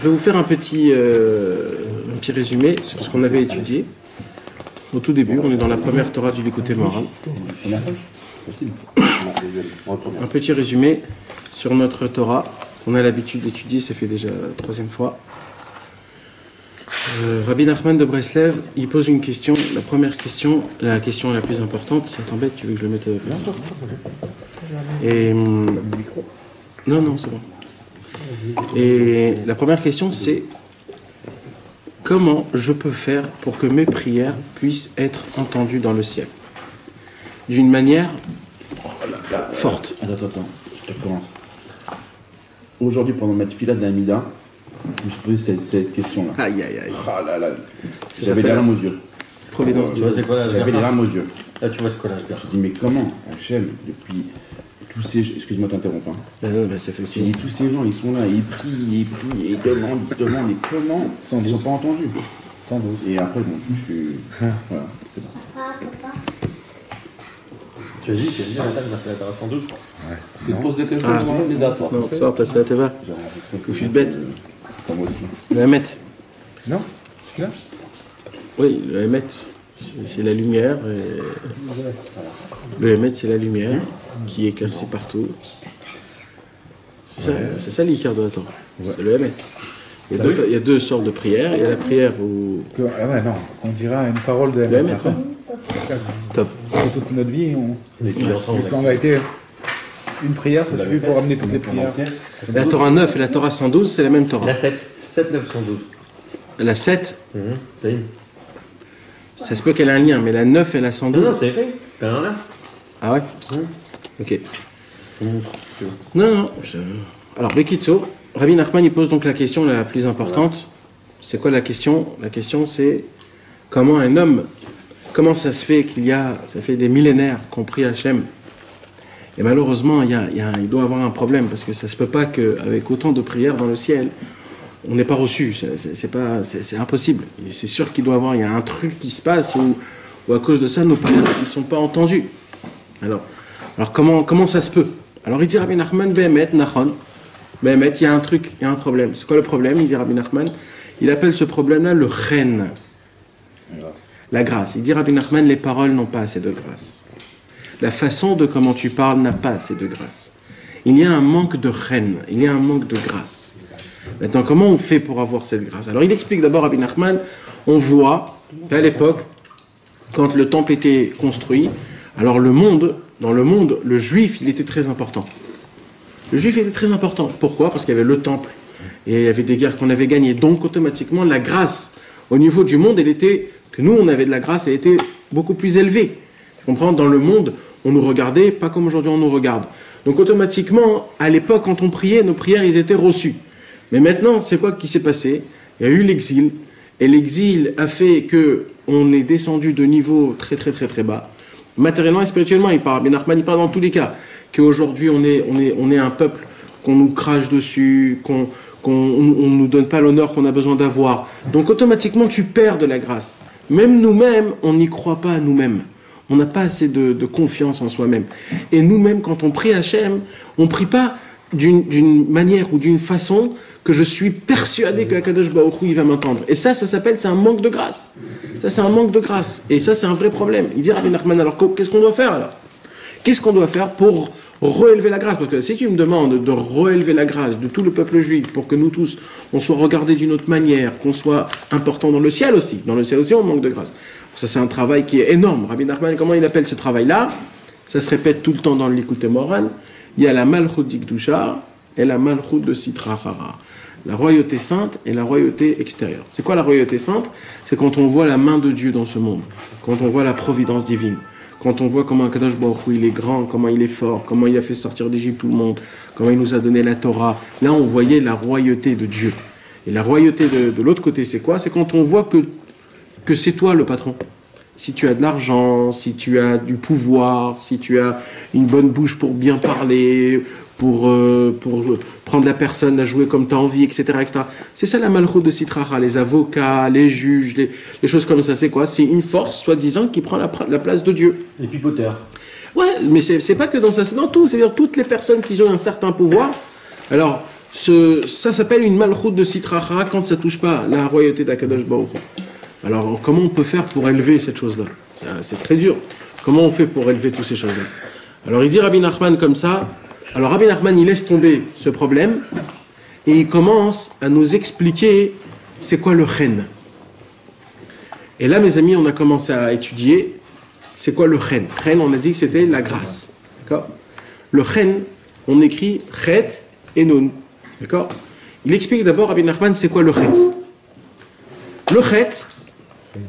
vais vous faire un petit résumé sur ce qu'on avait étudié. Au tout début, on est dans la première Torah du Likutei Moharan. Un petit résumé sur notre Torah qu'on a l'habitude d'étudier, ça fait déjà la 3e fois. Rabbi Nachman de Breslev, il pose une question. La première question, la question la plus importante, ça t'embête, tu veux que je le mette avec et non, c'est bon. Et la première question, c'est comment je peux faire pour que mes prières puissent être entendues dans le ciel d'une manière forte. Attends, je te recommence. Aujourd'hui, pendant ma tefila d'Amida, je me suis posé cette question-là. Aïe. Ah là là. J'avais les larmes aux yeux. Providence divine. J'avais les larmes aux yeux. Là, tu vois ce qu'on a à faire. Je dis, mais comment, Hachem, depuis tous ces... Excuse-moi de t'interrompre. C'est J'ai dit, tous ces gens, ils sont là, ils prient, ils demandent, et comment ils ne sont pas entendus. Sans doute. Et après, bon, je suis... Voilà, c'est bon. Tu as dit la table m'a fait la Torah 112. Ouais. Tu te poses des questions devant les dates, toi. Non, ce soir, t'as la Teva. Je suis bête. Le Hamet. Non, celui-là. Oui, le Hamet, c'est la lumière. Le Hamet, c'est la lumière qui éclaircit partout. C'est ça l'Ikar de la Torah. C'est le Hamet. Il y a deux sortes de prières. Il y a la prière où... On dira une parole de le Hamet. Top. Toute notre vie, quand on a été... Une prière, ça suffit pour ramener toutes les prières. La Torah 9 et la Torah 112, c'est la même Torah. La 7. 7, 9, 112. La 7, Ça y est. ça se peut qu'elle ait un lien, mais la 9 et la 112... Non, c'est écrit. T'as un là. Ah ouais Ok. Non. Alors, Bekitso, Rabbi Nachman, il pose donc la question la plus importante. C'est quoi la question? La question, c'est comment un homme, comment ça se fait ça fait des millénaires qu'on prie Hachem. Et malheureusement, il doit y avoir un problème, parce que ça se peut pas qu'avec autant de prières dans le ciel, on n'ait pas reçu. C'est impossible. Et c'est sûr qu'il il y a un truc qui se passe où à cause de ça, nos prières ne sont pas entendues. Alors comment ça se peut? Alors il dit Rabbi Nachman, Behemet, Nachon, Behemet, il y a un truc, il y a un problème. C'est quoi le problème? Il dit Rabbi Nachman, il appelle ce problème-là le chen, la grâce. Il dit Rabbi Nachman, les paroles n'ont pas assez de grâce. La façon de comment tu parles n'a pas assez de grâce. Il y a un manque de chen, il y a un manque de grâce. Maintenant, comment on fait pour avoir cette grâce? Alors il explique d'abord Rabbi Nachman, on voit qu'à l'époque, quand le temple était construit, alors dans le monde, le juif, il était très important. Le juif était très important. Pourquoi? Parce qu'il y avait le temple, et il y avait des guerres qu'on avait gagnées. Donc, automatiquement, la grâce, au niveau du monde, que nous, on avait de la grâce, elle était beaucoup plus élevée. Tu comprends? Dans le monde, on nous regardait, pas comme aujourd'hui on nous regarde. Donc, automatiquement, à l'époque, quand on priait, nos prières, ils étaient reçues. Mais maintenant, c'est quoi qui s'est passé? Il y a eu l'exil, et l'exil a fait qu'on est descendu de niveau très, très, très, très bas. Matériellement et spirituellement, il parle dans tous les cas, qu'aujourd'hui on est un peuple qu'on nous crache dessus, qu'on nous donne pas l'honneur qu'on a besoin d'avoir. Donc automatiquement tu perds de la grâce. Même nous-mêmes, on n'y croit pas à nous-mêmes. On n'a pas assez de confiance en soi-même. Et nous-mêmes, quand on prie Hachem, on prie pas d'une manière ou d'une façon que je suis persuadé que Akadosh Baruch Hu, il va m'entendre. Et ça s'appelle, c'est un manque de grâce. Ça, c'est un manque de grâce. Et ça, c'est un vrai problème. Il dit Rabbi Nachman, alors qu'est-ce qu'on doit faire alors? Qu'est-ce qu'on doit faire pour relever la grâce? Parce que si tu me demandes de relever la grâce de tout le peuple juif pour que nous tous, on soit regardés d'une autre manière, qu'on soit important dans le ciel aussi. Dans le ciel aussi, on manque de grâce. Ça, c'est un travail qui est énorme. Rabbi Nachman, comment il appelle ce travail-là? Ça se répète tout le temps dans le Likutei Moharan. Il y a la Malchut d'Ikdusha et la Malchut de Sitra Achara. La royauté sainte et la royauté extérieure. C'est quoi la royauté sainte? C'est quand on voit la main de Dieu dans ce monde, quand on voit la providence divine, quand on voit comment Kadosh Baruch Hu, il est grand, comment il est fort, comment il a fait sortir d'Égypte tout le monde, comment il nous a donné la Torah. Là, on voyait la royauté de Dieu. Et la royauté de l'autre côté, c'est quoi? C'est quand on voit que c'est toi le patron. Si tu as de l'argent, si tu as du pouvoir, si tu as une bonne bouche pour bien parler, pour prendre la personne à jouer comme tu as envie, etc., etc. C'est ça la malchut de Sitra Achara, les avocats, les juges, les choses comme ça. C'est quoi? C'est une force, soi-disant, qui prend la place de Dieu. Les pipoteurs. Ouais, mais c'est pas que dans ça, c'est dans tout. C'est-à-dire toutes les personnes qui ont un certain pouvoir. Alors, ça s'appelle une malchoute de Sitra Achra quand ça touche pas la royauté d'Akadosh Baruch Hu. Alors, comment on peut faire pour élever cette chose-là? C'est très dur. Comment on fait pour élever toutes ces choses-là? Alors, il dit Rabbi Nachman comme ça. Alors, Rabbi Nachman, il laisse tomber ce problème et il commence à nous expliquer c'est quoi le chen. Et là, mes amis, on a commencé à étudier c'est quoi le chen. Chen, on a dit que c'était la grâce. D'accord? Le chen, on écrit chet et nun. D'accord? Il explique d'abord, Rabbi Nachman, c'est quoi le chet. Le chet,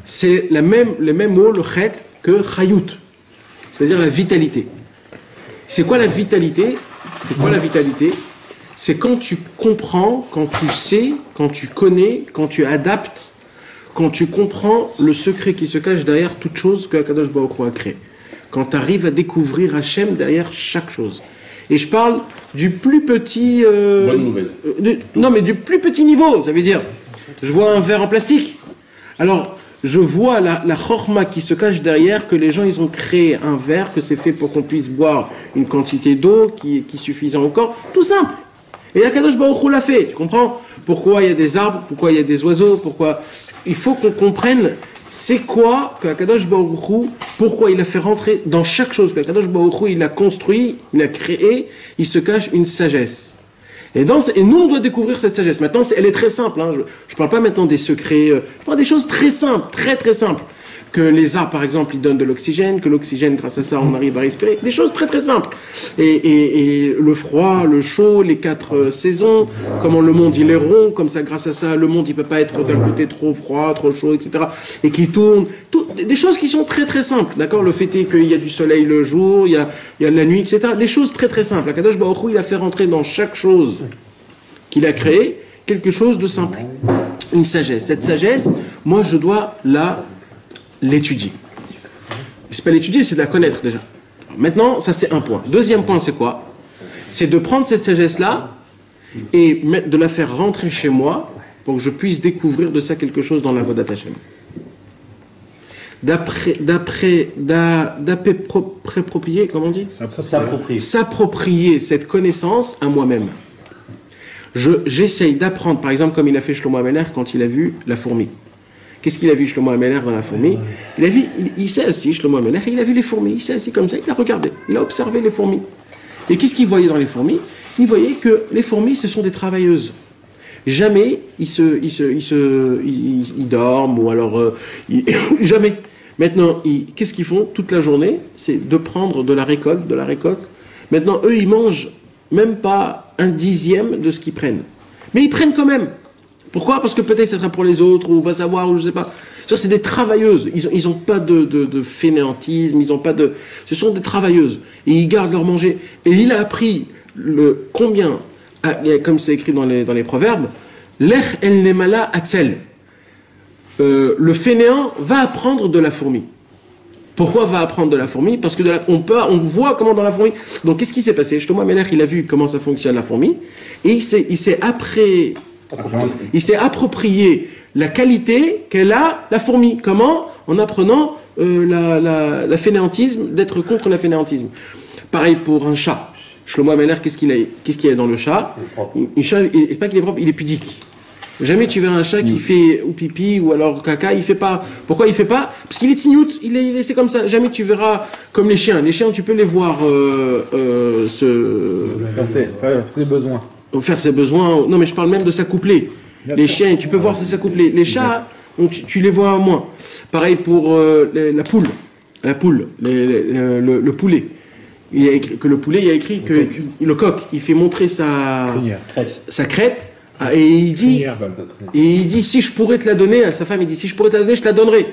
c'est les mêmes mots, le chet, que chayut, c'est-à-dire la vitalité. C'est quoi la vitalité? C'est quoi la vitalité? C'est quand tu comprends, quand tu sais, quand tu connais, quand tu adaptes, quand tu comprends le secret qui se cache derrière toute chose que Akadosh Baruch Hu a créé. Quand tu arrives à découvrir Hachem derrière chaque chose. Et je parle du plus petit... Bonne nouvelle. Non, mais du plus petit niveau, ça veut dire, je vois un verre en plastique. Alors, je vois la chorma qui se cache derrière, que les gens, ils ont créé un verre, que c'est fait pour qu'on puisse boire une quantité d'eau qui suffisait au corps. Tout simple. Et Akadosh Baruch Hu l'a fait, tu comprends? Pourquoi il y a des arbres, pourquoi il y a des oiseaux, pourquoi... Il faut qu'on comprenne c'est quoi que Akadosh Baruch Hu, pourquoi il a fait rentrer dans chaque chose que Akadosh Baruch Hu, il a construit, il a créé, il se cache une sagesse. Et nous, on doit découvrir cette sagesse. Maintenant, elle est très simple. Hein. Je ne parle pas maintenant des secrets. Je parle des choses très simples, très très simples. Que les arbres, par exemple, ils donnent de l'oxygène, que l'oxygène, grâce à ça, on arrive à respirer. Des choses très très simples. Et le froid, le chaud, les 4 saisons, comment le monde, il est rond, comme ça, grâce à ça, le monde, il ne peut pas être d'un côté trop froid, trop chaud, etc. Et qui tourne. Des choses qui sont très très simples. D'accord? Le fait est qu'il y a du soleil le jour, il y a de la nuit, etc. Des choses très très simples. Akadosh Baruch Hu, il a fait rentrer dans chaque chose qu'il a créé quelque chose de simple. Une sagesse. Cette sagesse, moi, je dois l'étudier. C'est pas l'étudier, c'est de la connaître déjà. Alors maintenant, ça c'est un point. Deuxième point, c'est quoi? C'est de prendre cette sagesse-là et de la faire rentrer chez moi pour que je puisse découvrir de ça quelque chose dans la Avodat Hashem. D'approprier, comment on dit? S'approprier cette connaissance à moi-même. J'essaye d'apprendre, par exemple, comme il a fait Shlomo HaMelech quand il a vu la fourmi. Qu'est-ce qu'il a vu Shlomo HaMelech dans la fourmi? Il s'est assis, Shlomo HaMelech, et il a vu les fourmis. Il s'est assis comme ça, il a regardé, il a observé les fourmis. Et qu'est-ce qu'il voyait dans les fourmis? Il voyait que les fourmis, ce sont des travailleuses. Jamais ils dorment, ou alors... jamais. Maintenant, qu'est-ce qu'ils font toute la journée? C'est de prendre de la récolte. Maintenant, eux, ils mangent même pas 1/10 de ce qu'ils prennent. Mais ils prennent quand même. Pourquoi? Parce que peut-être ça sera pour les autres, ou on va savoir, ou je sais pas. Ça, c'est des travailleuses. Ils ont pas de fainéantisme, ce sont des travailleuses. Et ils gardent leur manger. Et il a appris combien, comme c'est écrit dans les proverbes, l'ech el nemala atzel. Le fainéant va apprendre de la fourmi. Pourquoi va apprendre de la fourmi? Parce que on voit comment dans la fourmi. Donc qu'est-ce qui s'est passé? Shlomo HaMelech, il a vu comment ça fonctionne la fourmi, et il s'est approprié la qualité qu'elle a, la fourmi. Comment? En apprenant la fainéantisme, d'être contre la fainéantisme. Pareil pour un chat. Shlomo HaMelech, qu'est-ce qu'il y a dans le chat? Un chat, pas qu'il est propre, il est pudique. Jamais tu verras un chat qui fait ou pipi ou alors caca, il fait pas. Pourquoi il fait pas? Parce qu'il est tignout, c'est comme ça. Jamais tu verras comme les chiens. Les chiens, tu peux les voir faire ses besoins. Faire ses besoins. Non, mais je parle même de s'accoupler. Les chiens, tu peux voir s'accoupler. Les chats, tu les vois moins. Pareil pour la poule. Le poulet. Il y a écrit que le poulet, il y a écrit que le coq, il fait montrer sa crête. Et il dit, si je pourrais te la donner, à sa femme, il dit, si je pourrais te la donner, je te la donnerai.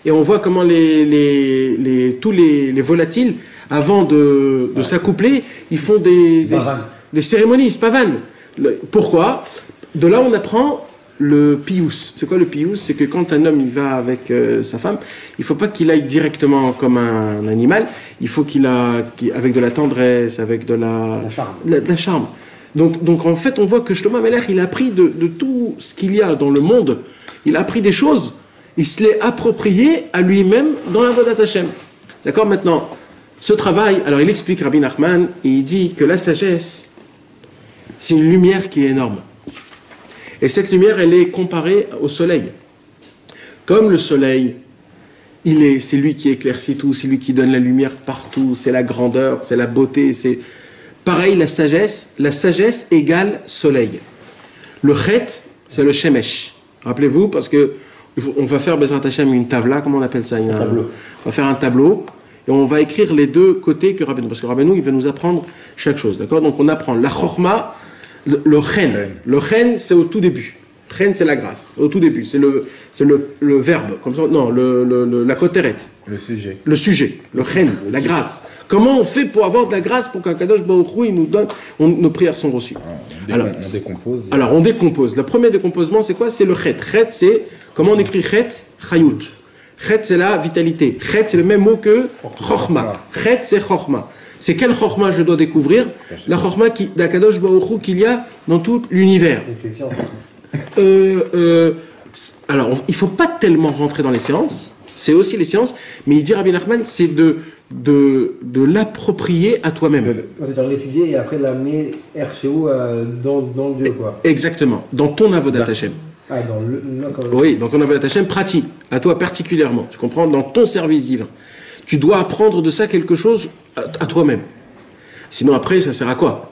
Et on voit comment tous les volatiles, avant de s'accoupler, ils font des cérémonies, ils se pavanent. Pourquoi? De là, on apprend le pious. C'est quoi le pious? C'est que quand un homme il va avec sa femme, il ne faut pas qu'il aille directement comme un animal, il faut avec de la tendresse, avec de la charme. Donc en fait, on voit que Shlomo HaMelech, il a appris de tout ce qu'il y a dans le monde, il a appris des choses, il se l'est approprié à lui-même dans la Avodat Hashem. D'accord? Maintenant, ce travail, alors il explique Rabbi Nachman, et il dit que la sagesse, c'est une lumière qui est énorme. Et cette lumière, elle est comparée au soleil. Comme le soleil, c'est lui qui éclaircit tout, c'est lui qui donne la lumière partout, c'est la grandeur, c'est la beauté, c'est... Pareil, la sagesse égale soleil. Le chet, c'est le shemesh. Rappelez-vous, parce que on va faire Bezrat Hashem une tavla, comment on appelle ça? Tableau. On va faire un tableau, et on va écrire les deux côtés que Rabbeinu, parce que Rabbeinu, il va nous apprendre chaque chose, d'accord? Donc on apprend la chorma, le chen. Le chen, c'est au tout début. Chen, c'est la grâce, au tout début. C'est le verbe, comme ça, non, la cotérette. Le sujet, le chen, la grâce. Comment on fait pour avoir de la grâce pour qu'un Kadosh Baruch Hu, il nous donne, nos prières sont reçues? On décompose. Alors, on décompose. Le premier décomposement, c'est quoi? C'est le chet. Chet, c'est, comment on écrit chet? Chayut. Chet, c'est la vitalité. Chet, c'est le même mot que chorma. Chet, c'est chorma. C'est quelle chorma je dois découvrir? La chorma d'Akadosh Baruch Hu qu'il y a dans tout l'univers. Alors, il ne faut pas tellement rentrer dans les séances. C'est aussi les séances. Mais il dit Rabbi Nachman, c'est de l'approprier à toi-même. C'est-à-dire l'étudier et après l'amener RCO dans le Dieu, quoi. Exactement. Dans ton avodat Hashem. Ah, Oui, dans ton avodat Hashem pratique, à toi particulièrement. Tu comprends? Dans ton service divin. Tu dois apprendre de ça quelque chose à toi-même. Sinon, après, ça sert à quoi?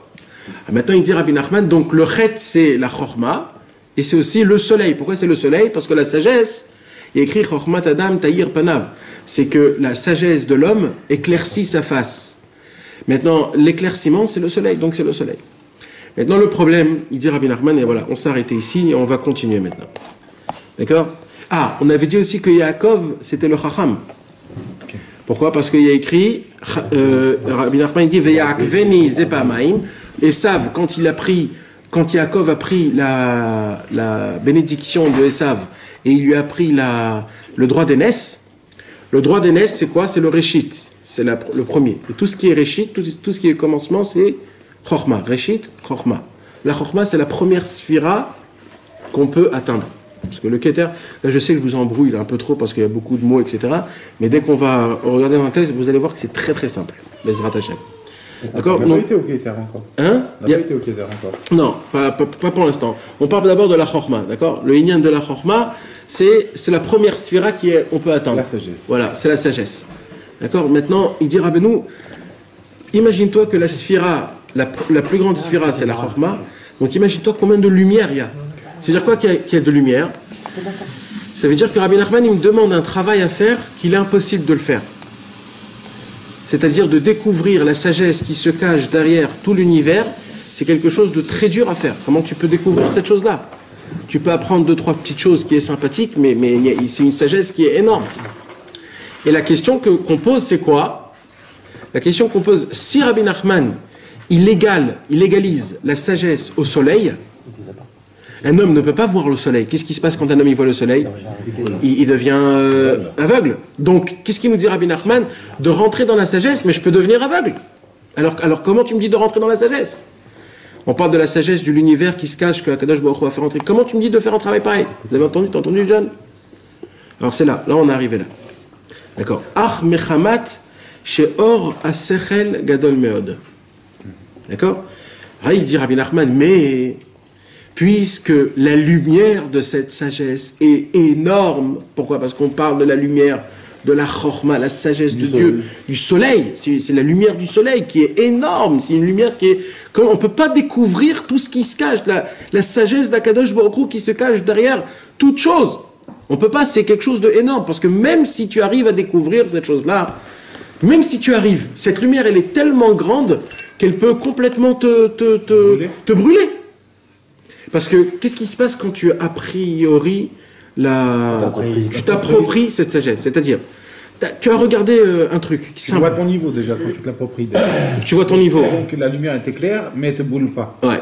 Maintenant, il dit Rabbi Nachman, donc le chet, c'est la chorma, et c'est aussi le soleil. Pourquoi c'est le soleil? Parce que la sagesse, il écrit chormat adam ta'ir panav. C'est que la sagesse de l'homme éclaircit sa face. Maintenant, l'éclaircissement, c'est le soleil, donc c'est le soleil. Maintenant, le problème, il dit Rabbi Nachman, et voilà, on s'est arrêté ici, et on va continuer maintenant. D'accord? Ah, on avait dit aussi que Yaakov, c'était le chacham. Pourquoi? Parce qu'il y a écrit, Rabbi Nachman dit, Veyak veni zepamaim, Esav, quand Yaakov a pris la bénédiction de Esav, et il lui a pris le droit d'aînesse. Le droit d'aînesse, c'est quoi? C'est le réchit, c'est le premier. Et tout ce qui est réchit, tout ce qui est commencement, c'est chorma. Réchit, chorma. La chorma, c'est la première sphira qu'on peut atteindre. Parce que le Keter, là je sais que je vous embrouille un peu trop parce qu'il y a beaucoup de mots, etc. Mais dès qu'on va regarder dans le texte, vous allez voir que c'est très très simple. Bezrat Hashem. D'accord? On n'a pas été au Keter encore. Hein? On n'a pas été au Keter encore. Non, pas pour l'instant. On parle d'abord de la chorma, d'accord? Le inyan de la chorma, c'est la première sphira qu'on peut atteindre. La sagesse. Voilà, c'est la sagesse. D'accord? Maintenant, il dit Rabbeinu, imagine-toi que la sphira, la plus grande sphira, c'est la chorma. Donc imagine-toi combien de lumière il y a. C'est-à-dire quoi qu'il y a de lumière? Ça veut dire que Rabbi Nachman, il me demande un travail à faire qu'il est impossible de le faire. C'est-à-dire de découvrir la sagesse qui se cache derrière tout l'univers, c'est quelque chose de très dur à faire. Comment tu peux découvrir cette chose-là? Tu peux apprendre 2-3 petites choses qui est sympathique, mais c'est une sagesse qui est énorme. Et la question qu'on pose, c'est quoi? La question qu'on pose, si Rabbi Nachman, il égalise la sagesse au soleil, un homme ne peut pas voir le soleil. Qu'est-ce qui se passe quand un homme il voit le soleil? Il devient aveugle. Donc, qu'est-ce qu'il nous dit Rabbi Nachman? De rentrer dans la sagesse, mais je peux devenir aveugle. Alors comment tu me dis de rentrer dans la sagesse? On parle de la sagesse de l'univers qui se cache, que Kadosh Baruch Hu va faire entrer. Comment tu me dis de faire un travail pareil? Vous avez entendu? T'as entendu, John? Alors c'est là on est arrivé là. D'accord. Ach mechamat she'or asechel gadol meod. D'accord? Ah, il dit Rabbi Nachman, mais puisque la lumière de cette sagesse est énorme, pourquoi? Parce qu'on parle de la lumière de la chorma, la sagesse de Dieu, du soleil, c'est la lumière du soleil qui est énorme, c'est une lumière qui est... On ne peut pas découvrir tout ce qui se cache, la sagesse d'Akadosh Baruch Hu qui se cache derrière toute chose. On ne peut pas, c'est quelque chose d'énorme, parce que même si tu arrives à découvrir cette chose-là, même si tu arrives, cette lumière elle est tellement grande qu'elle peut complètement te brûler. Parce que qu'est-ce qui se passe quand tu a priori tu t'appropries cette sagesse? C'est-à-dire, tu as regardé un truc. Tu vois ton niveau déjà quand tu te l'appropries. Tu vois ton niveau. Donc la lumière était claire, mais elle ne te brûle pas. Ouais.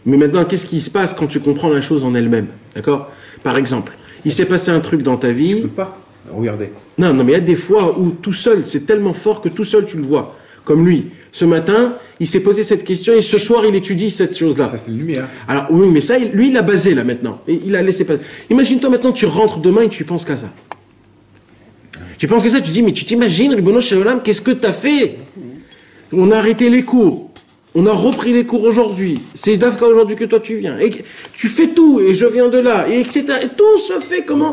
Mais maintenant, qu'est-ce qui se passe quand tu comprends la chose en elle-même? D'accord? Par exemple, il s'est passé un truc dans ta vie. Tu peux pas regarder. Non, mais il y a des fois où tout seul, c'est tellement fort que tout seul tu le vois. Comme lui. Ce matin, il s'est posé cette question et ce soir, il étudie cette chose-là. Ça, c'est une lumière. Alors, oui, mais ça, lui, il l'a basé là maintenant. Et il a laissé passer. Imagine-toi maintenant, tu rentres demain et tu penses qu'à ça. Tu penses que ça, tu dis, mais tu t'imagines, Ribono Shalom, qu'est-ce que tu as fait? On a arrêté les cours. On a repris les cours aujourd'hui. C'est Dafka aujourd'hui que toi tu viens. Et tu fais tout, et je viens de là, et etc. Et tout se fait comment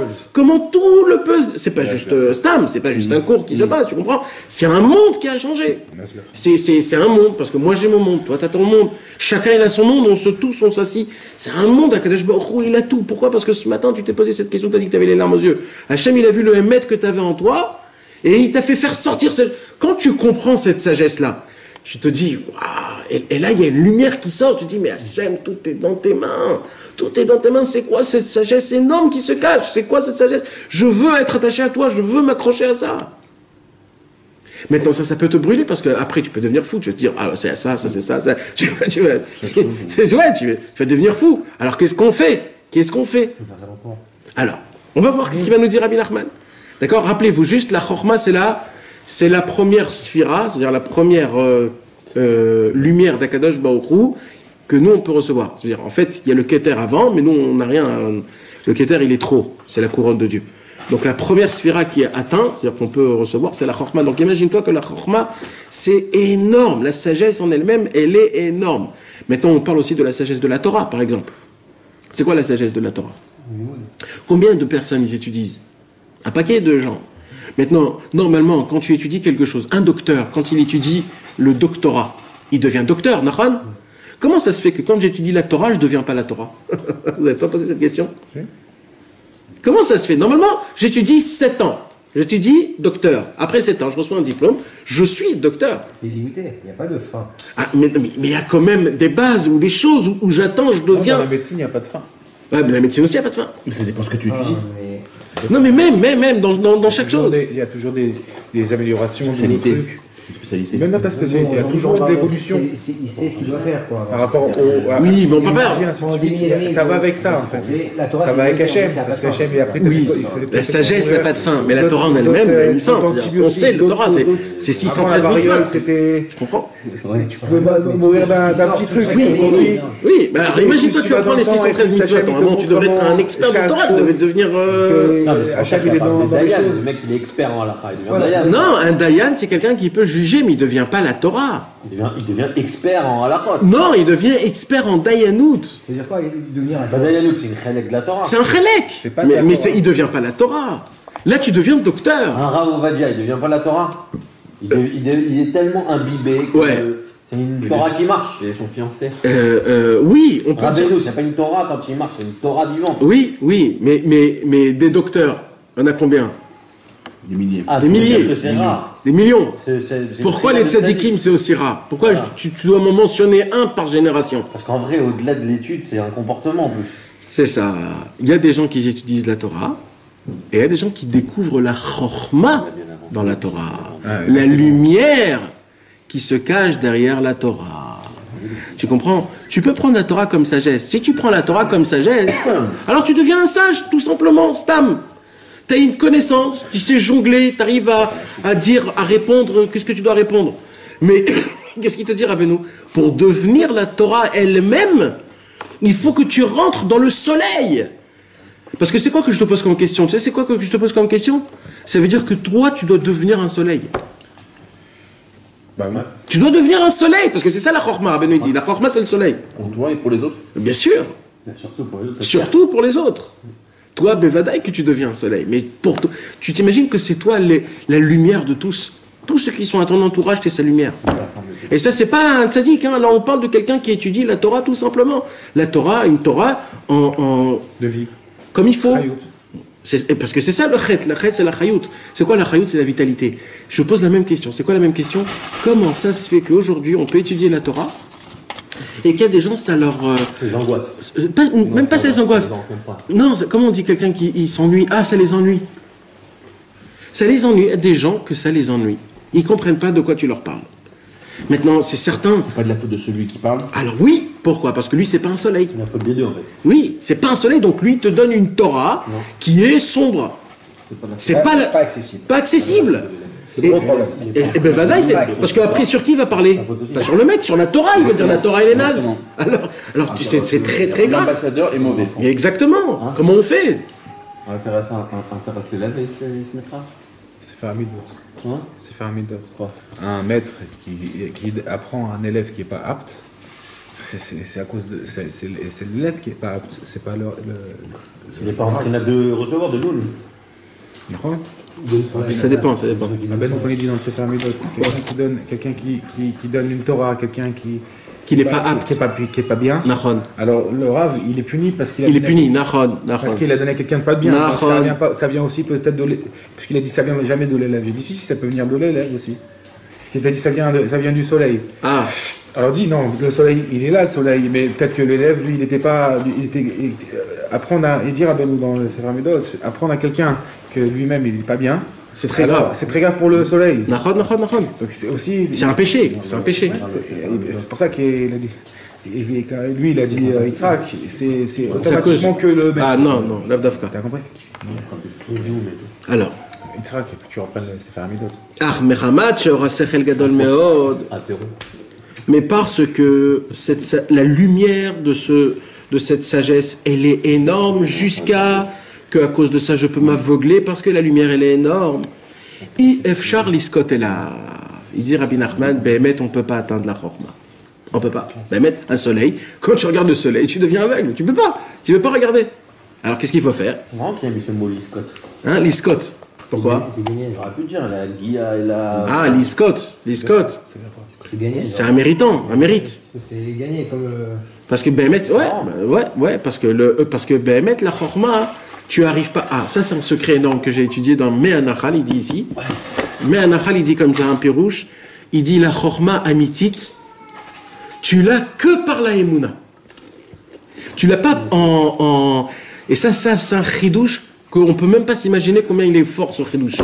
tout le puzzle. C'est pas juste Stam, c'est pas juste un cours qui se passe, tu comprends? C'est un monde qui a changé. C'est un monde, parce que moi j'ai mon monde, toi t'as ton monde. Chacun il a son monde, on s'assit. C'est un monde, Akadosh Baruch Hu, il a tout. Pourquoi? Parce que ce matin tu t'es posé cette question, t'as dit que t'avais les larmes aux yeux. Hachem il a vu le émet que t'avais en toi, et il t'a fait faire sortir cette... Quand tu comprends cette sagesse-là, tu te dis, waouh, et là il y a une lumière qui sort, tu te dis, mais Hachem, tout est dans tes mains, tout est dans tes mains, c'est quoi cette sagesse énorme qui se cache, c'est quoi cette sagesse? Je veux être attaché à toi, je veux m'accrocher à ça. Maintenant ça peut te brûler, parce qu'après tu peux devenir fou, tu vas te dire, ah c'est ça, c'est ça, tu vas devenir fou. Alors qu'est-ce qu'on fait? Alors, on va voir ce qu'il va nous dire Rabbi Nachman. D'accord? Rappelez-vous juste, la chorma c'est la première sphira, c'est-à-dire la première lumière d'Akadosh Baruch Hu que nous on peut recevoir. C'est-à-dire, en fait, il y a le Keter avant, mais nous on n'a rien. Le Keter il est trop, c'est la couronne de Dieu. Donc la première sphira qui est atteinte, c'est-à-dire qu'on peut recevoir, c'est la chorma. Donc imagine-toi que la chorma c'est énorme, la sagesse en elle-même, elle est énorme. Maintenant on parle aussi de la sagesse de la Torah, par exemple. C'est quoi la sagesse de la Torah? Combien de personnes ils étudient? Un paquet de gens. Maintenant, normalement, quand tu étudies quelque chose, un docteur, quand il étudie le doctorat, il devient docteur, Nachan? Comment ça se fait que quand j'étudie la Torah, je ne deviens pas la Torah? Vous n'avez pas posé cette question? Comment ça se fait? Normalement, j'étudie 7 ans. J'étudie docteur. Après 7 ans, je reçois un diplôme, je suis docteur. C'est illimité, il n'y a pas de fin. Ah, mais il y a quand même des bases ou des choses où j'attends, je deviens... Dans la médecine, il n'y a pas de fin. Ouais, mais la médecine aussi, il n'y a pas de fin. Mais ça dépend ce que tu étudies. Non, mais même dans chaque chose. Il y a toujours des améliorations, des Spécialité. trucs. Spécialité. Même dans ta spécialité, il y a toujours de l'évolution. Il sait ce qu'il doit faire, quoi. Par rapport Oui, mais on peut pas. Ça va avec ça, en fait. Ça va avec Hachem. Parce qu'Hachem, et après, Oui, la sagesse n'a pas de fin, mais la Torah en elle-même a une fin. On sait, la Torah, c'est 613 mitzvot. C'était... Tu comprends? Tu peux mourir d'un petit truc. Oui, bah alors imagine-toi, tu apprends les 613 mitzvot. Normalement, tu devrais être un expert de Torah, tu devrais devenir. Hachem, il est dans les choses. Le mec, il est expert en halakha. Il devient dayan. Non, un dayan, c'est quelqu'un qui peut juger, mais il ne devient pas la Torah. Il devient expert en halakha. Non, il devient expert en dayanout. C'est-à-dire quoi, devenir Bah, Dayanout, c'est une chelek de la Torah. C'est un chélek. Mais il ne devient pas la Torah. Là, tu deviens docteur. Un Rav Ovadia, il devient pas la Torah. Il est tellement imbibé que Ouais. c'est une Torah qui marche. Et son fiancé. Oui, on peut dire. Rabbeinu, c'est pas une Torah quand il marche, c'est une Torah vivante. Oui, mais des docteurs, il y en a combien? Des milliers. Ah, Des faut milliers. dire que c'est rare. Des millions. C'est Pourquoi très les rare de tzadikim c'est aussi rare? Pourquoi Voilà. tu dois m'en mentionner un par génération? Parce qu'en vrai, au-delà de l'étude, c'est un comportement en plus. C'est ça. Il y a des gens qui étudient la Torah et il y a des gens qui découvrent la chorma dans la Torah. La lumière qui se cache derrière la Torah. Tu comprends? Tu peux prendre la Torah comme sagesse. Si tu prends la Torah comme sagesse, alors tu deviens un sage, tout simplement, Stam. Tu as une connaissance, tu sais jongler, tu arrives à dire, à répondre, qu'est-ce que tu dois répondre. Mais qu'est-ce qu'il te dit, Rabbeinu? Pour devenir la Torah elle-même, il faut que tu rentres dans le soleil. Parce que c'est quoi que je te pose comme question? Tu sais, c'est quoi que je te pose comme question? Ça veut dire que toi, tu dois devenir un soleil. Bah oui. Tu dois devenir un soleil, parce que c'est ça la chorma, Rabbeinu dit. La chorma, c'est le soleil. Pour toi et pour les autres. Bien sûr, Surtout pour les autres. surtout pour les autres. Toi, Bevadaï, que tu deviens un soleil. Mais pour toi, tu t'imagines que c'est toi la lumière de tous. Tous ceux qui sont à ton entourage, c'est sa lumière. Et ça, c'est pas un tzaddik. Hein. Là, on parle de quelqu'un qui étudie la Torah, tout simplement. La Torah, une Torah De vie. comme il faut. Chayout. Parce que c'est ça le chet. Le chet, c'est la chayout. C'est quoi la chayout? C'est la vitalité. Je pose la même question. C'est quoi la même question? Comment ça se fait qu'aujourd'hui, on peut étudier la Torah et qu'il y a des gens, ça leur... Les angoisses. même pas ça les angoisses. Non, comment on dit quelqu'un qui s'ennuie? Ah, ça les ennuie. Ça les ennuie. Il y a des gens que ça les ennuie. Ils ne comprennent pas de quoi tu leur parles. Maintenant, c'est certain. C'est pas de la faute de celui qui parle. Alors oui, pourquoi? Parce que lui, c'est pas un soleil. C'est la faute des deux en fait. Oui, c'est pas un soleil, donc lui il te donne une Torah qui est sombre. C'est pas, Pas accessible. pas accessible. Et ben Vadaï, c'est parce qu'après sur qui il va parler? Pas sur le mec, sur la Torah, il va dire la Torah elle est naze. Alors tu sais, c'est très très grave. L'ambassadeur est mauvais. Exactement. Comment on fait? Intéresser l'élève et il se mettra. C'est faire un midot. Hein? C'est faire un midot. Un maître qui apprend à un élève qui n'est pas apte, c'est à cause de. C'est l'élève qui n'est pas apte, c'est pas le. Il n'est pas entraînable de recevoir de nous. Tu comprends? Ça dépend, ça dépend. Ben on dit dans le Sefer Midot, quelqu'un qui donne une Torah à quelqu'un Qui n'est pas apte. qui est pas bien. Nahon. Alors le Rav, il est puni parce qu'il a Il est puni, Nahon. parce qu'il a donné à quelqu'un de pas bien. Ça vient aussi peut-être de l'élève. Parce qu'il a dit ça vient jamais de l'élève. J'ai dit si, ça peut venir de l'élève aussi. Il t'a dit ça vient du soleil. Ah, Alors dis non, le soleil, il est là le soleil, mais peut-être que l'élève, lui, il était pas. Apprendre à. Et dire à Ben dans le Sefer Midot, apprendre à quelqu'un que lui-même il est pas bien. c'est très grave. C'est très grave pour le soleil. Nahon. Donc c'est aussi. C'est un péché, c'est un péché. C'est pour ça qu'il a dit. Lui, il a dit Yitzhak, c'est automatiquement que le. Ah non, l'Avdavka. T'as compris? Alors. Yitzhak, tu reprennes le Sefer Midot. Ah, Mechamat, she'ora sechel gadol meod. Ah, c'est bon. Mais parce que la lumière de cette sagesse, elle est énorme jusqu'à qu'à cause de ça je peux m'aveugler parce que la lumière elle est énorme. Ifshar liskot elav. Il dit Rabbi Nachman, Behemet, on ne peut pas atteindre la chorma. On ne peut pas. Behemet, un soleil, quand tu regardes le soleil, tu deviens aveugle. Tu ne peux pas regarder. Alors qu'est-ce qu'il faut faire? C'est marrant qu'il a mis ce mot Liscott. Hein, liskot. Pourquoi? C'est gagné. J'aurais pu dire, la Guilla et la. Ah, liskot. C'est gagné. C'est un méritant, un mérite. C'est gagné comme. Parce que Behemet, parce que Behemet, la chorma, tu arrives pas. Ah, ça c'est un secret énorme que j'ai étudié dans Me'anachal, il dit ici. Me'anachal, il dit comme ça, un pirouche, il dit la chorma amitit, tu l'as que par la émouna. Tu l'as pas Et ça c'est un chidouche qu'on peut même pas s'imaginer combien il est fort ce chidouche.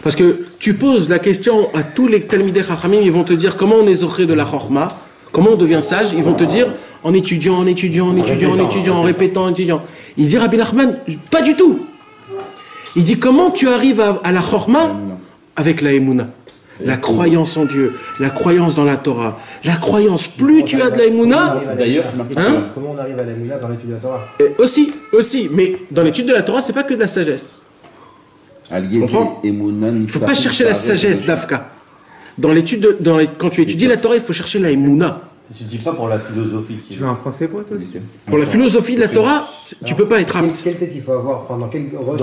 Parce que tu poses la question à tous les Talmidei Chachamim, ils vont te dire comment on est zoré de la chorma. Comment on devient sage? Ils vont te dire en étudiant, en répétant, en étudiant. Il dit Rabbi Nachman, pas du tout. Il dit comment tu arrives à la chorma? Avec la émouna. La croyance en Dieu, la croyance dans la Torah, la croyance. Plus tu as de la émouna, D'ailleurs, Comment on arrive à la Mouna par l'étude de la Torah? aussi. Mais dans l'étude de la Torah, c'est pas que de la sagesse. Comprends? Il ne faut pas chercher la sagesse d'Afka. Quand tu étudies la Torah, il faut chercher la émouna. tu dis pas pour la philosophie. Tu veux un français pour toi aussi? Pour la philosophie de la Torah, tu peux pas être apte. Quelle tête il faut avoir? Enfin, Dans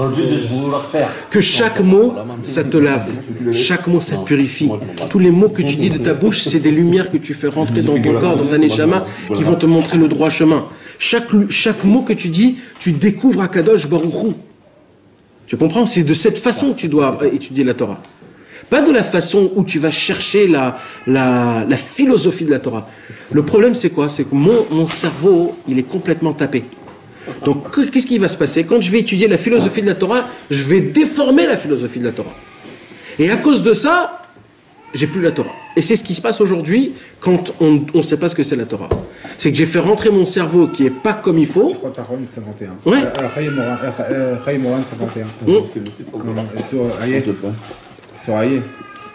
le but de vouloir faire. Que chaque mot, ça te lave. Chaque mot, ça te purifie. Tous les mots que tu dis de ta bouche, c'est des lumières que tu fais rentrer dans ton corps, dans ta neshama, qui vont te montrer le droit chemin. Chaque mot que tu dis, tu découvres Akadosh Baruch Hu. Tu comprends? C'est de cette façon que tu dois étudier la Torah. Pas de la façon où tu vas chercher la philosophie de la Torah. Le problème, c'est quoi? C'est que mon cerveau, il est complètement tapé. Donc, qu'est-ce qui va se passer? Quand je vais étudier la philosophie de la Torah, je vais déformer la philosophie de la Torah. Et à cause de ça, j'ai plus la Torah. Et c'est ce qui se passe aujourd'hui quand on ne sait pas ce que c'est la Torah. C'est que j'ai fait rentrer mon cerveau qui est pas comme il faut. Je crois que t'as Ron 51. Ouais. Chaim Moran 51. Sur Aïe.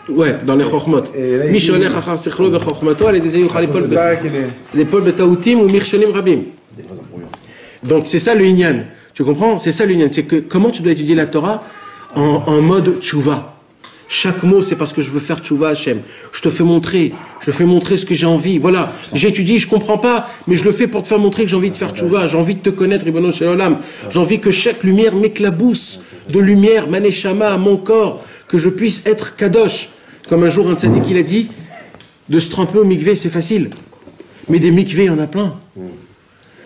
Ouais, dans les Chochmot. Misholech achar sichlo v'chochmato, al yedei yuchal l'épaule betaoutim ou mirshonim rabim. Donc c'est ça le inyan. Tu comprends? C'est ça le inyan. C'est que comment tu dois étudier la Torah en mode tchouva. Chaque mot, c'est parce que je veux faire tchouva Hachem. Je te fais montrer ce que j'ai envie. Voilà, j'étudie, je comprends pas, mais je le fais pour te faire montrer que j'ai envie de faire tchouva. J'ai envie de te connaître, Ribono Shel Olam. J'ai envie que chaque lumière m'éclabousse de lumière, maneshama, à mon corps, que je puisse être kadosh. Comme un jour, un tzaddik, il a dit, de se tremper au mikvé, c'est facile. Mais des mikvés, il y en a plein.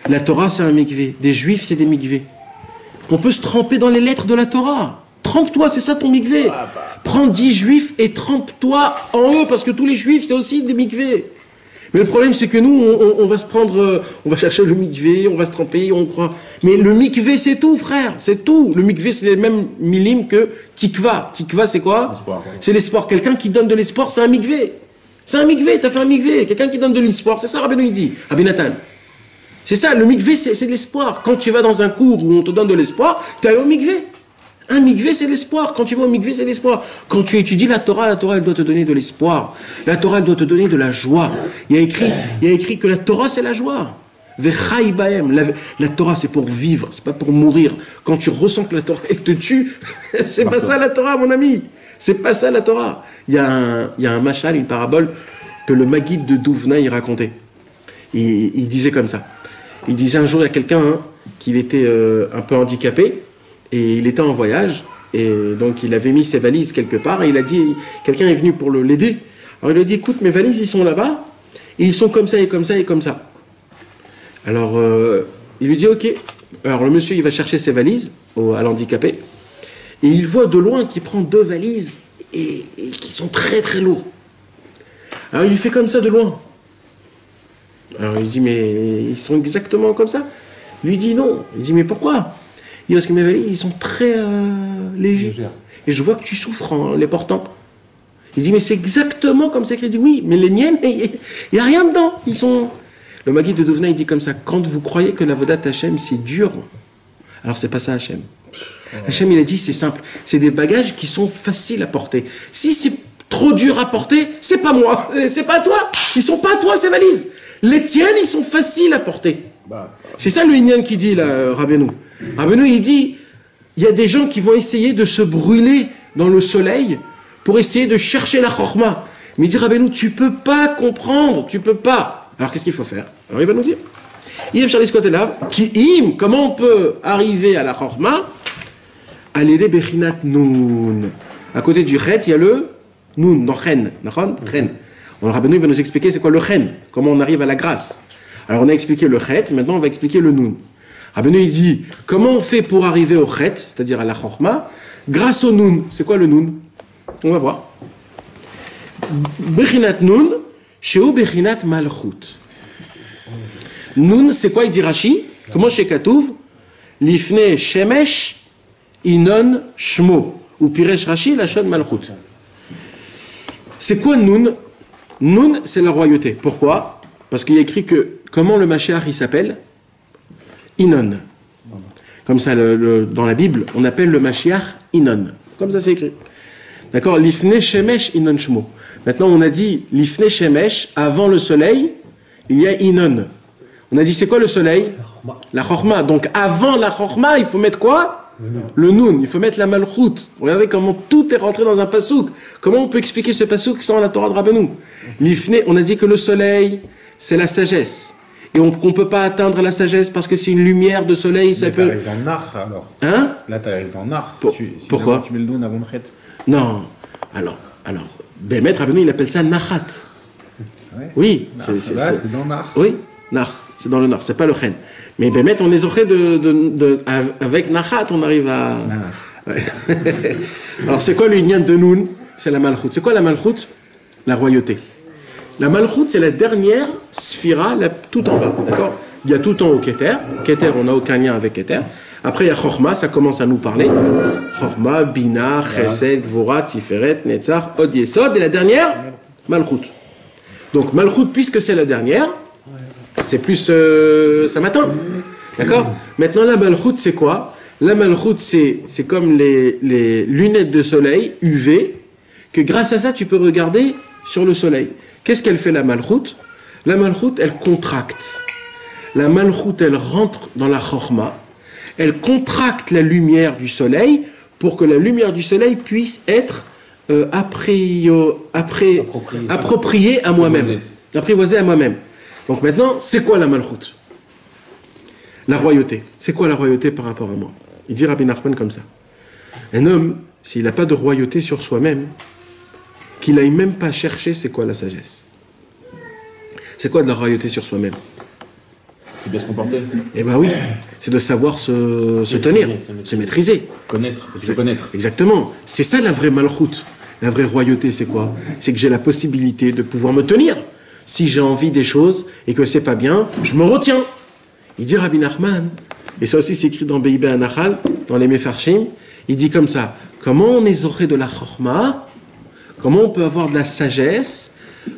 La Torah, c'est un mikvé. Des juifs, c'est des mikvés. On peut se tremper dans les lettres de la Torah. Trempe-toi, c'est ça ton mikvé. Prends 10 juifs et trempe-toi en eux, parce que tous les juifs, c'est aussi des mikvés. Mais le problème, c'est que nous, on va se prendre, on va chercher le mikvé, on va se tremper, on croit. Mais le mikvé, c'est tout, frère, c'est tout. Le mikvé, c'est les mêmes milim que tikva. Tikva, c'est quoi? C'est l'espoir. Quelqu'un qui donne de l'espoir, c'est un mikvé. C'est un mikvé, t'as fait un mikvé. Quelqu'un qui donne de l'espoir, c'est ça, Rabbeinu, il dit. Rabbi Nathan. C'est ça, le mikvé, c'est de l'espoir. Quand tu vas dans un cours où on te donne de l'espoir, t'es allé au mikvé. Un mikvé, c'est l'espoir. Quand tu vas au mikvé, c'est l'espoir. Quand tu étudies la Torah, elle doit te donner de l'espoir. La Torah, elle doit te donner de la joie. Il y a écrit que la Torah, c'est la joie. Vechai bahem. La Torah, c'est pour vivre, c'est pas pour mourir. Quand tu ressens que la Torah, elle te tue, c'est pas ça la Torah, mon ami. C'est pas ça la Torah. Il y a un machal, une parabole, que le Maguide de Douvna, il racontait. Il disait comme ça. Il disait un jour, il y a quelqu'un qui était un peu handicapé, et il était en voyage, et donc il avait mis ses valises quelque part, et il a dit, quelqu'un est venu pour l'aider. Alors il lui a dit, écoute, mes valises, ils sont là-bas, et ils sont comme ça, et comme ça, et comme ça. Alors il lui dit, ok. Alors le monsieur, il va chercher ses valises à l'handicapé, et il voit de loin qu'il prend 2 valises, et qui sont très très lourds. Alors il lui fait comme ça de loin. Alors il dit, mais ils sont exactement comme ça? Il lui dit non. Il dit, mais pourquoi? Il dit, parce que mes valises, ils sont très légers. Et je vois que tu souffres en les portant. Il dit, mais c'est exactement comme c'est écrit. Il dit, oui, mais les miennes, il n'y a rien dedans. Ils sont... Le Maguide de Douvna, il dit comme ça, quand vous croyez que la Vodat Hachem, c'est dur, alors c'est pas ça Hachem. Hachem, il a dit, c'est simple. C'est des bagages qui sont faciles à porter. Si c'est trop dur à porter, c'est pas moi, c'est pas toi. Ils sont pas à toi, ces valises. Les tiennes, ils sont faciles à porter. C'est ça le Inyan qui dit, là, Rabbeinu. Rabbeinu, il dit, il y a des gens qui vont essayer de se brûler dans le soleil pour essayer de chercher la chorma. Mais il dit, Rabbeinu, tu peux pas comprendre, tu peux pas. Alors qu'est-ce qu'il faut faire? Alors il va nous dire. Yves Charlie Scott est là. Comment on peut arriver à la chorma? À l'aider Bechinat Nun. À côté du Chet, il y a le Nun, dans Chen. Chen. Alors Rabbeinu va nous expliquer c'est quoi le Chen, comment on arrive à la grâce. Alors on a expliqué le Chet, maintenant on va expliquer le Nun. Rabbeinu il dit, comment on fait pour arriver au Chet, c'est-à-dire à la Chorma, grâce au Nun. C'est quoi le Nun? On va voir. Bechinat Nun, Sheu Bechinat Malchut. Nun, c'est quoi, il dit Rashi? Comment chez Katouv? Lifne Shemesh Inon Shmo. Ou Piresh Rashi, Lachon Malchut. C'est quoi Nun? Nun, c'est la royauté. Pourquoi? Parce qu'il y a écrit que, comment le Mashiach il s'appelle? Inon. Comme ça, dans la Bible, on appelle le Mashiach Inon. Comme ça, c'est écrit. D'accord? Lifne Shemesh Inon Shmo. Maintenant, on a dit, Lifne Shemesh, avant le soleil, il y a Inon. On a dit, c'est quoi le soleil? La Chorma. Donc, avant la Chorma, il faut mettre quoi? Le Nun, il faut mettre la Malchut. Regardez comment tout est rentré dans un pasouk. Comment on peut expliquer ce pasouk sans la Torah de Rabbeinu? L'Ifne, on a dit que le soleil, c'est la sagesse. Et on ne peut pas atteindre la sagesse parce que c'est une lumière de soleil. Ça peut... t'arrives dans le Nar, alors. Hein? Là, t'arrives dans le Nar. Pourquoi? Tu mets le Nun avant le Chet. Non. Alors, Bémet, Rabbeinu, il appelle ça Nachat. Ouais. Oui. C'est dans le Nar. Oui, Nach. C'est dans le Nar, c'est pas le Chen. Mais Bémet, on est zoré avec Nachat, on arrive à... Ouais. Alors, c'est quoi le Inyan de Nun? C'est la Malchut. C'est quoi la Malchut? La royauté. La Malchut, c'est la dernière sphira, tout en bas, d'accord? Il y a tout en haut Keter. Keter, on n'a aucun lien avec Keter. Après, il y a Chorma, ça commence à nous parler. Chorma, Bina, Chesed, Gvura, Tiferet, Netzach, Od Yesod. Et la dernière, Malchut. Donc, Malchut, puisque c'est la dernière, c'est plus ça m'atteint. D'accord? Maintenant, la Malchut, c'est quoi? La Malchut, c'est comme les lunettes de soleil UV, que grâce à ça, tu peux regarder sur le soleil. Qu'est-ce qu'elle fait, la Malchut? La Malchut, elle contracte. La Malchut, elle rentre dans la Chorma. Elle contracte la lumière du soleil pour que la lumière du soleil puisse être appropriée à moi-même. Apprivoisée à moi-même. Donc maintenant, c'est quoi la Malchut? La royauté. C'est quoi la royauté par rapport à moi? Il dit Rabbi Nachman comme ça. Un homme, s'il n'a pas de royauté sur soi-même, qu'il n'aille même pas chercher, c'est quoi la sagesse? C'est quoi de la royauté sur soi-même? C'est bien se comporter. Eh bien oui, c'est de savoir se tenir, se maîtriser. Se connaître. Exactement. C'est ça la vraie Malchut. La vraie royauté, c'est quoi? C'est que j'ai la possibilité de pouvoir me tenir. Si j'ai envie des choses et que c'est pas bien, je me retiens. Il dit Rabbi Nachman, et ça aussi c'est écrit dans Beibé Anachal, dans les Mefarshim, il dit comme ça, comment on est zoré de la chorma, comment on peut avoir de la sagesse,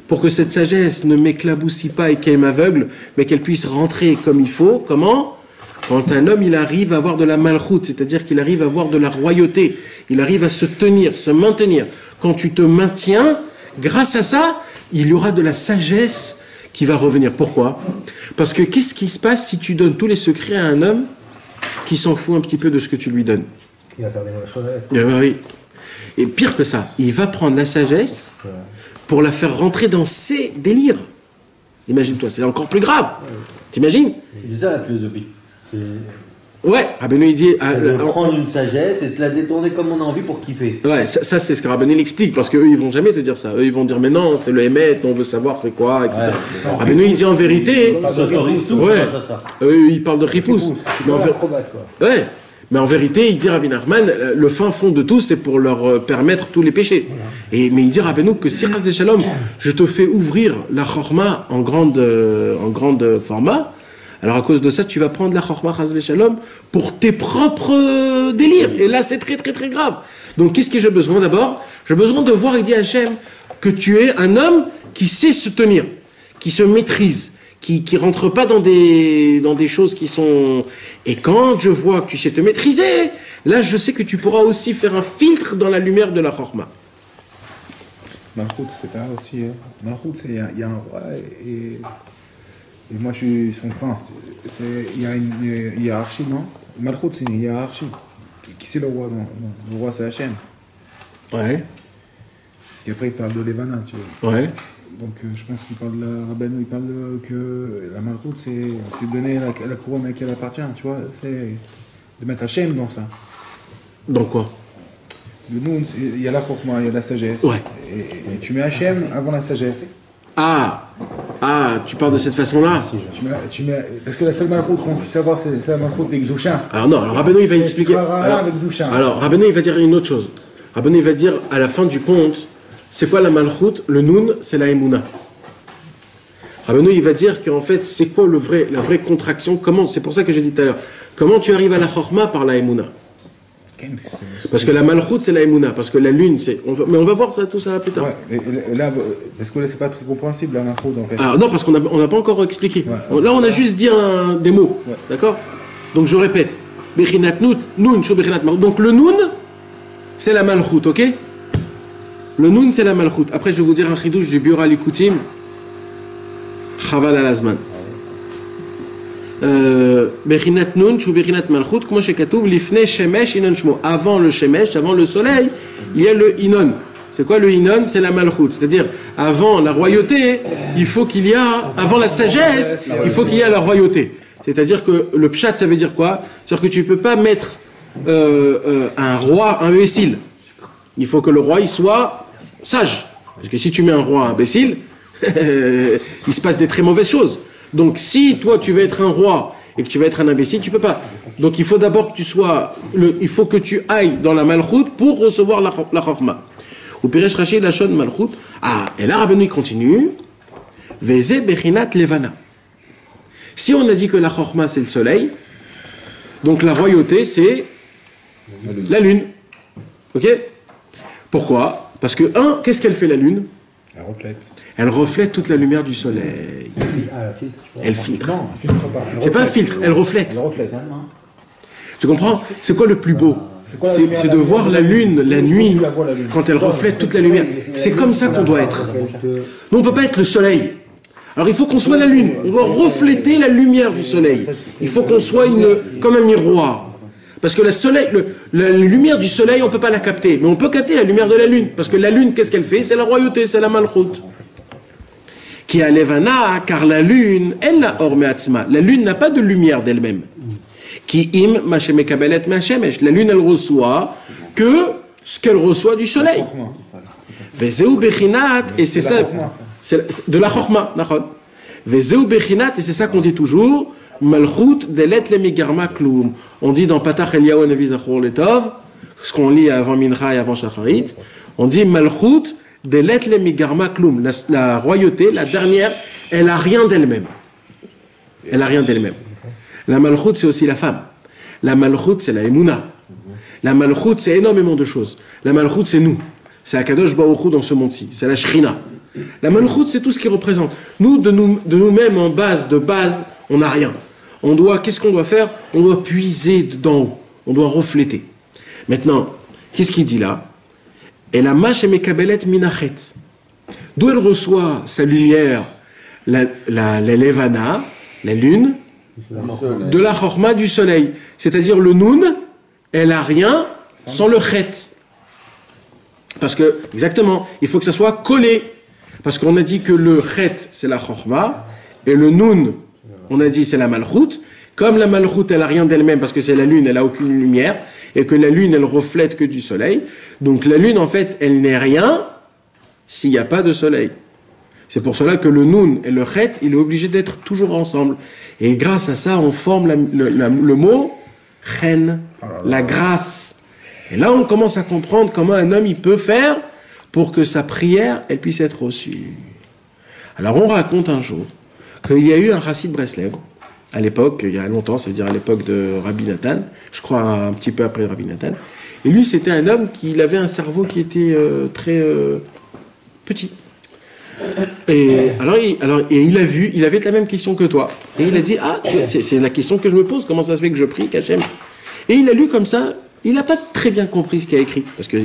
pour que cette sagesse ne m'éclaboussit pas et qu'elle m'aveugle, mais qu'elle puisse rentrer comme il faut. Comment? Quand un homme il arrive à avoir de la malchut, c'est-à-dire qu'il arrive à avoir de la royauté, il arrive à se tenir, se maintenir. Quand tu te maintiens, grâce à ça, il y aura de la sagesse qui va revenir. Pourquoi? Parce que qu'est-ce qui se passe si tu donnes tous les secrets à un homme qui s'en fout un petit peu de ce que tu lui donnes? Il va faire des mauvaises choses avec. Eh ben oui. Et pire que ça, il va prendre la sagesse pour la faire rentrer dans ses délires. Imagine-toi, c'est encore plus grave. T'imagines? C'est ça la philosophie. Ouais, Rabbeinu il dit... De prendre une sagesse et se la détourner comme on a envie pour kiffer. Ouais, ça c'est ce que Rabbeinu explique, parce qu'eux ils vont jamais te dire ça. Eux ils vont dire mais non, c'est le Hémet, on veut savoir c'est quoi, etc. Ouais. Rabbeinu il dit en vérité... Ils s'autorisent tout, Ouais. ça. Il parle de ripous. Mais en fait, Acrobate, quoi. ouais. Mais en vérité, il dit Rabbi Nachman, le fin fond de tout, c'est pour leur permettre tous les péchés. Mais il dit Rabbeinu que si Chas Shalom, je te fais ouvrir la chorma en grande format, alors à cause de ça, tu vas prendre la chorma Chas Shalom pour tes propres délires. Et là, c'est très très très grave. Donc qu'est-ce que j'ai besoin d'abord? J'ai besoin de voir, il dit Hachem, que tu es un homme qui sait se tenir, qui se maîtrise, qui rentre pas dans des choses qui sont... Et quand je vois que tu sais te maîtriser, là je sais que tu pourras aussi faire un filtre dans la lumière de la chorma. Malchut, c'est pas aussi. Malchut, il y a un roi et moi je suis son prince. Il y a une hiérarchie, non? Malchut, c'est une hiérarchie. Qui c'est le roi? Le roi, c'est Hachem. Ouais, Parce qu'après, il parle de Levana, tu vois. ouais. Donc je pense qu'il parle de la Rabbeinu, il parle que la Malchut, c'est donner la couronne à qui elle appartient, tu vois. C'est de mettre Hachem dans ça. Donc quoi? Nous, il y a la chokma, il y a la sagesse. Ouais. Et tu mets Hachem avant la sagesse. Ah, tu parles de cette façon-là? Tu mets, parce que la seule Malchut qu'on puisse savoir, c'est la Malchut avec Douchin. Alors non, alors Rabbeinu il va expliquer... Alors Rabbeinu il va dire une autre chose. Rabbeinu il va dire, à la fin du compte, c'est quoi la Malchut? Le Nun, c'est la Emouna. Rabbeinu il va dire qu'en fait, c'est quoi la vraie contraction? Comment? C'est pour ça que j'ai dit tout à l'heure. Comment tu arrives à la Chorma par la Emouna? Parce que la Malchut, c'est la Emouna. Parce que la Lune, c'est... Mais on va voir ça, tout ça plus tard. Ouais, et là, parce que là, c'est pas très compréhensible, la Malchut, en fait. Alors non, parce qu'on n'a pas encore expliqué. Ouais. Là, on a juste dit des mots. Ouais. D'accord? Donc je répète. Bechinat Nun, Shu Bechinat Malchut. Donc le Nun, c'est la Malchut, ok? Le Nun, c'est la Malchut. Après, je vais vous dire un chidouche du Biura Likutim. Chaval al-Azman. Bechinat Nun, Shu Bechinat Malchut, comment chez Katouv, Lifne Shemesh Inon Shmo. Avant le Shemesh, avant le soleil, il y a le Inon. C'est quoi le Inon? C'est la Malchut. C'est-à-dire, avant la royauté, il faut qu'il y a, avant la sagesse, il faut qu'il y ait la royauté. C'est-à-dire que le Pshat, ça veut dire quoi? C'est-à-dire que tu ne peux pas mettre un roi imbécile. Il faut que le roi, il soit sage. Parce que si tu mets un roi imbécile, il se passe des très mauvaises choses. Donc si toi tu veux être un roi et que tu veux être un imbécile, tu peux pas. Donc il faut d'abord que tu sois, il faut que tu ailles dans la Malchut pour recevoir la Chorma. Ou Piresh Rashi Lachon Malchut. Ah, et là Rabbeinu continue. Veze Bechinat Levana. Si on a dit que la Chorma c'est le soleil, donc la royauté c'est la lune. Ok? Pourquoi? Parce que, qu'est-ce qu'elle fait la lune? Elle reflète. Elle reflète toute la lumière du soleil. Elle filtre. Non, elle filtre pas. C'est pas un filtre, elle reflète. Elle reflète. Tu comprends? C'est quoi le plus beau? C'est de voir la lune la nuit, quand elle reflète toute la lumière. C'est comme ça qu'on doit être. Nous, on ne peut pas être le soleil. Alors il faut qu'on soit la lune. On doit refléter la lumière du soleil. Il faut qu'on soit comme un miroir. Parce que la lumière du soleil, on ne peut pas la capter. Mais on peut capter la lumière de la lune. Parce que la lune, qu'est-ce qu'elle fait? C'est la royauté, c'est la Malchut. Qui a levana, car la lune, elle n'a ormeatzma. La lune n'a pas de lumière d'elle-même. Qui im machemekabelet machemesh. La lune, elle reçoit que ce qu'elle reçoit du soleil. Vezeu bechinat, et c'est ça, c'est de la chorma, nachon. Vezeu bechinat, et c'est ça qu'on dit toujours. Malchut delet lemigarma kloum. On dit dans Patach Eliyahu Navi Zachor Letov, ce qu'on lit avant Mincha et avant Shacharit, on dit Malchut delet lemigarma kloum. La royauté, la dernière, elle n'a rien d'elle-même. Elle n'a rien d'elle-même. La Malchut, c'est aussi la femme. La Malchut, c'est la Emouna. La Malchut, c'est énormément de choses. La Malchut, c'est nous. C'est Akadosh Baruch Hu dans ce monde-ci. C'est la Shrina. La Malchut, c'est tout ce qui représente. Nous, de nous-mêmes, en base, on n'a rien. Qu'est-ce qu'on doit faire? On doit puiser d'en haut. On doit refléter. Maintenant, qu'est-ce qu'il dit là? Et la mâche mekabelet minachet. D'où elle reçoit sa lumière? la Levana, la lune, de la Chorma du soleil. C'est-à-dire le Noun, elle a rien sans le Chet. Parce que, exactement, il faut que ça soit collé. Parce qu'on a dit que le Chet, c'est la Chorma, et le Noun, on a dit c'est la Malchut. Comme la Malchut, elle a rien d'elle-même, parce que c'est la lune, elle a aucune lumière, et que la lune, elle reflète que du soleil. Donc la lune, en fait, elle n'est rien s'il n'y a pas de soleil. C'est pour cela que le Noun et le Chet, il est obligé d'être toujours ensemble. Et grâce à ça, on forme le mot Chen, la grâce. Et là, on commence à comprendre comment un homme, il peut faire pour que sa prière, elle puisse être reçue. Alors, on raconte un jour qu'il y a eu un Chassid Breslev, à l'époque, il y a longtemps, ça veut dire à l'époque de Rabbi Nathan, je crois un petit peu après Rabbi Nathan. Et lui, c'était un homme qui avait un cerveau qui était très petit. Et il a vu, il avait la même question que toi. Et il a dit, c'est la question que je me pose, comment ça se fait que je prie, qu'Hachem. Et il a lu comme ça, il n'a pas très bien compris ce qu'il a écrit, parce que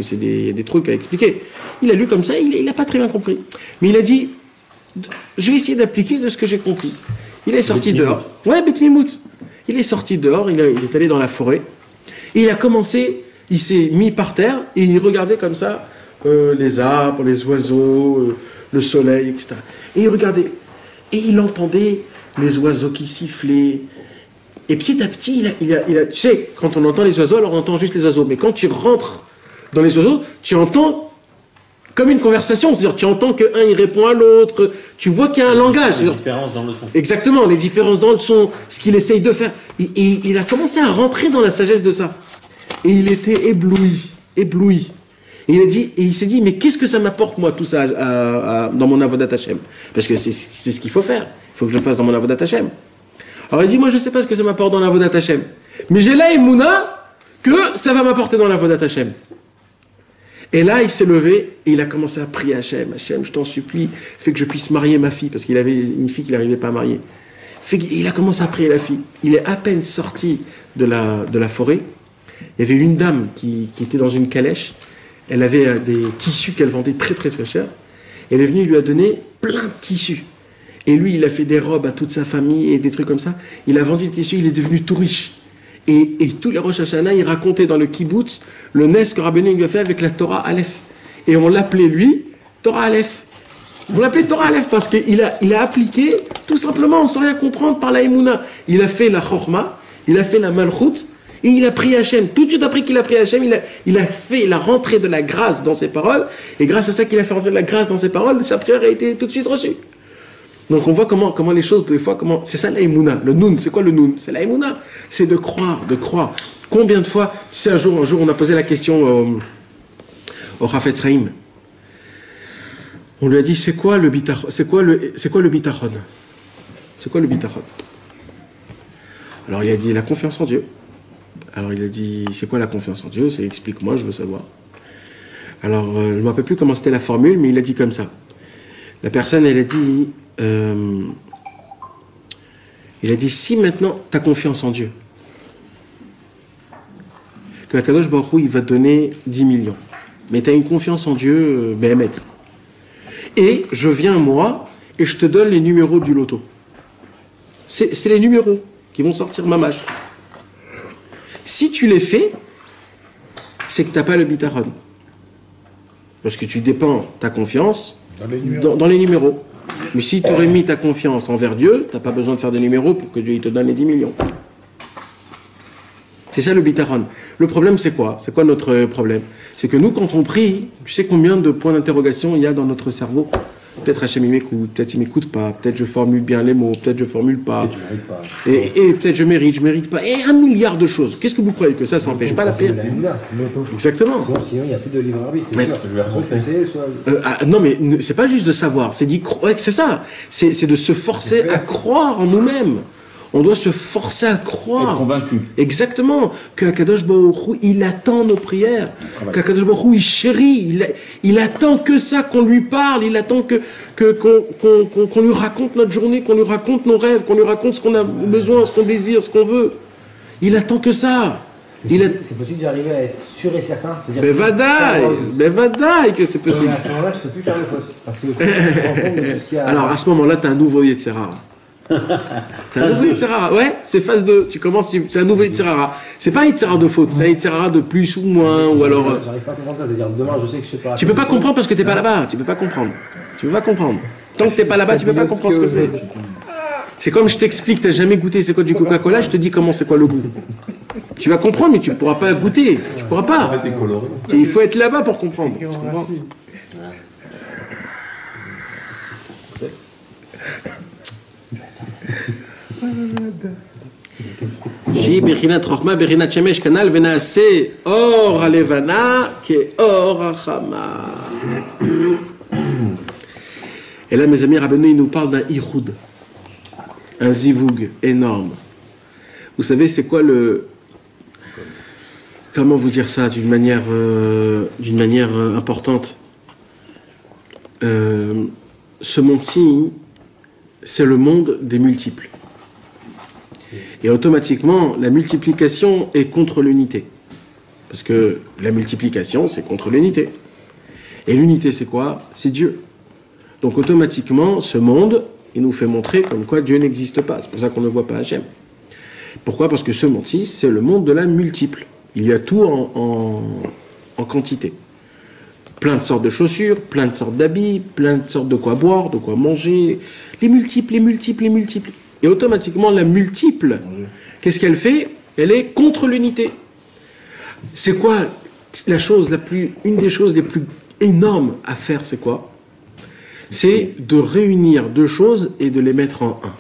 c'est des trucs à expliquer. Il a lu comme ça, il n'a pas très bien compris. Mais il a dit, je vais essayer d'appliquer de ce que j'ai compris. Il est sorti dehors. Ouais, Beth Mimout. Il est sorti dehors, il est allé dans la forêt. Et il a commencé, il s'est mis par terre, et il regardait comme ça, les arbres, les oiseaux, le soleil, etc. Et il regardait. Et il entendait les oiseaux qui sifflaient. Et petit à petit, tu sais, quand on entend les oiseaux, alors on entend juste les oiseaux. Mais quand tu rentres dans les oiseaux, tu entends comme une conversation. C'est-à-dire, tu entends qu'un, il répond à l'autre. Tu vois qu'il y a un langage. Les différences dans le son. Exactement, les différences dans le son, ce qu'il essaye de faire. Et il a commencé à rentrer dans la sagesse de ça. Et il était ébloui. Et il s'est dit, mais qu'est-ce que ça m'apporte, moi, tout ça, dans mon Avodat Hashem? Parce que c'est ce qu'il faut faire. Il faut que je le fasse dans mon Avodat Hashem. Alors il dit, moi, je ne sais pas ce que ça m'apporte dans l'Avodat Hashem. Mais j'ai la émouna que ça va m'apporter dans l'Avodat Hashem. Et là, il s'est levé et il a commencé à prier Hashem. Hashem, je t'en supplie, fais que je puisse marier ma fille, parce qu'il avait une fille qu'il n'arrivait pas à marier. Il a commencé à prier la fille. Il est à peine sorti de la forêt. Il y avait une dame qui était dans une calèche. Elle avait des tissus qu'elle vendait très très très cher. Elle est venue, il lui a donné plein de tissus. Et lui, il a fait des robes à toute sa famille et des trucs comme ça. Il a vendu des tissus, il est devenu tout riche. Et tous les Rosh Hashanah, ils racontaient dans le kibbutz le nes que Rabbeinu lui a fait avec la Torah Aleph. Et on l'appelait lui Torah Aleph. On l'appelait Torah Aleph parce qu'il a appliqué tout simplement sans rien comprendre par la Emouna. Il a fait la Chorma, il a fait la Malchut. Et il a prié Hachem. Tout de suite après qu'il a prié Hachem, il a fait la rentrée de la grâce dans ses paroles. Et grâce à ça qu'il a fait rentrer de la grâce dans ses paroles, sa prière a été tout de suite reçue. Donc on voit comment les choses, des fois, c'est ça la Emouna. Le Noun, c'est quoi le Noun? C'est la Emouna. C'est de croire. Combien de fois, tu sais, un jour, on a posé la question au Chafetz Chaim. On lui a dit, c'est quoi le bitachon? C'est quoi le bitachon? C'est quoi le bitachon? Alors il a dit, la confiance en Dieu. Alors il a dit, c'est quoi la confiance en Dieu? C'est explique-moi, je veux savoir. Alors je ne me rappelle plus comment c'était la formule, mais il a dit comme ça. La personne, elle a dit, si maintenant tu as confiance en Dieu, que Akadosh Baruch Hu, il va te donner 10 millions, mais tu as une confiance en Dieu, Béhémet. Et je viens, moi, et je te donne les numéros du loto. C'est les numéros qui vont sortir mamache. Si tu les fais, c'est que tu n'as pas le bitachon. Parce que tu dépends ta confiance dans les numéros. Mais si tu aurais mis ta confiance envers Dieu, tu n'as pas besoin de faire des numéros pour que Dieu il te donne les 10 millions. C'est ça le bitachon. Le problème, c'est quoi? C'est quoi notre problème? C'est que nous, quand on prie, tu sais combien de points d'interrogation il y a dans notre cerveau? Peut-être Hachem il m'écoute, peut-être il m'écoute pas, peut-être je formule bien les mots, peut-être je formule pas. Et peut-être je mérite pas. Et 1 milliard de choses. Qu'est-ce que vous croyez que ça n'empêche pas la paix? Exactement. Sinon, il n'y a plus de libre arbitre, c'est sûr. Non, mais c'est pas juste de savoir, c'est c'est ça. C'est de se forcer à croire en nous-mêmes. On doit se forcer à croire. Être convaincu. Exactement. Que Akadosh Baruch Hu, il attend nos prières. Qu'Akadosh Baruch Hu, il chérit. Il attend que ça, qu'on lui parle. Il attend qu'on lui raconte notre journée, qu'on lui raconte nos rêves, qu'on lui raconte ce qu'on a besoin, ce qu'on désire, ce qu'on veut. Il attend que ça. C'est possible d'arriver à être sûr et certain. Mais vadaï que c'est possible. À ce moment-là, tu peux plus faire de faute. Parce que tu te rends compte de tout ce qu'il y a. Alors à ce moment-là, tu as un nouveau Yetzirara. T'as un nouveau Yetzirara. Ouais, c'est phase 2. Tu commences, c'est un nouveau Yetzirara. C'est pas un Yetzirara de faute, c'est un Yetzirara de plus ou moins. Ou alors. J'arrive pas à comprendre ça. C'est-à-dire, demain, je sais que je sais pas. Tu peux pas comprendre parce que t'es pas là-bas. Tu peux pas comprendre. Tu peux pas comprendre. Tant que t'es pas là-bas, tu peux pas comprendre ce que c'est. C'est comme je t'explique, t'as jamais goûté c'est quoi du Coca-Cola, je te dis comment c'est quoi le goût. Tu vas comprendre, mais tu pourras pas goûter. Tu pourras pas. Il faut être là-bas pour comprendre. Tu comprends ? Shi bechinat chokhma bechinat shemesh kanal venaase or halevana ke or hachama. Et là, mes amis, Rabbeinu, il nous parle d'un ichoud, un zivoug énorme. Vous savez, c'est quoi le... Comment vous dire ça d'une manière importante? Ce monde-ci, c'est le monde des multiples. Et automatiquement, la multiplication est contre l'unité. Parce que la multiplication, c'est contre l'unité. Et l'unité, c'est quoi? C'est Dieu. Donc automatiquement, ce monde, il nous fait montrer comme quoi Dieu n'existe pas. C'est pour ça qu'on ne voit pas Hachem. Pourquoi? Parce que ce monde-ci, c'est le monde de la multiple. Il y a tout en quantité. Plein de sortes de chaussures, plein de sortes d'habits, plein de sortes de quoi boire, de quoi manger. Les multiples. Et automatiquement, la multiple, qu'est-ce qu'elle fait? Elle est contre l'unité. C'est quoi une des choses les plus énormes à faire, c'est quoi? C'est de réunir deux choses et de les mettre en un.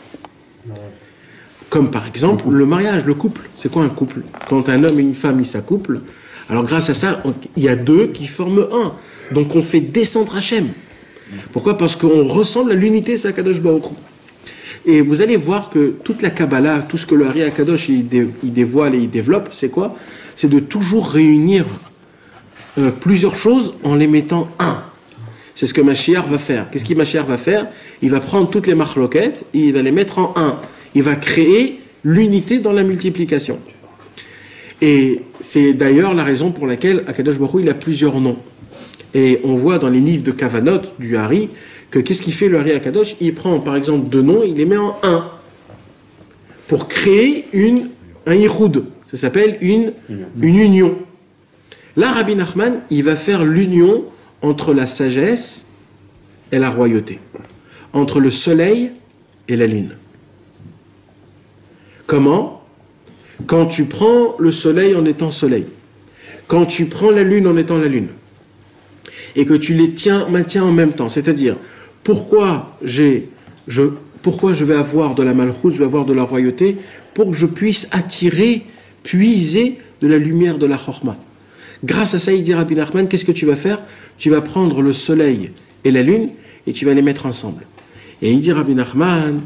Comme par exemple le mariage, le couple. C'est quoi un couple? Quand un homme et une femme ils s'accouplent, alors grâce à ça, il y a deux qui forment un. Donc on fait descendre Hachem. Pourquoi? Parce qu'on ressemble à l'unité, c'est Akadosh Baruch Hu. Et vous allez voir que toute la Kabbalah, tout ce que le Hari Akadosh il dévoile et il développe, c'est quoi? C'est de toujours réunir plusieurs choses en les mettant un. C'est ce que Mashiach va faire. Qu'est-ce que Mashiach va faire? Il va prendre toutes les marloquettes et il va les mettre en un. Il va créer l'unité dans la multiplication. Et c'est d'ailleurs la raison pour laquelle Akadosh Baruch Hu, il a plusieurs noms. Et on voit dans les livres de Kavanot, du Hari, que qu'est-ce qu'il fait le Hari Akadosh? Il prend par exemple deux noms, il les met en un. Pour créer un yichud. Ça s'appelle une union. Là, Rabbi Nachman, il va faire l'union entre la sagesse et la royauté, entre le soleil et la lune. Comment? Quand tu prends le soleil en étant soleil, quand tu prends la lune en étant la lune, et que tu les maintiens en même temps, c'est-à-dire, pourquoi je vais avoir de la malchoute, je vais avoir de la royauté, pour que je puisse attirer, puiser de la lumière de la chorma. Grâce à ça, il dit Rabbi Nachman, qu'est-ce que tu vas faire? Tu vas prendre le soleil et la lune et tu vas les mettre ensemble. Et il dit Rabbi Nachman,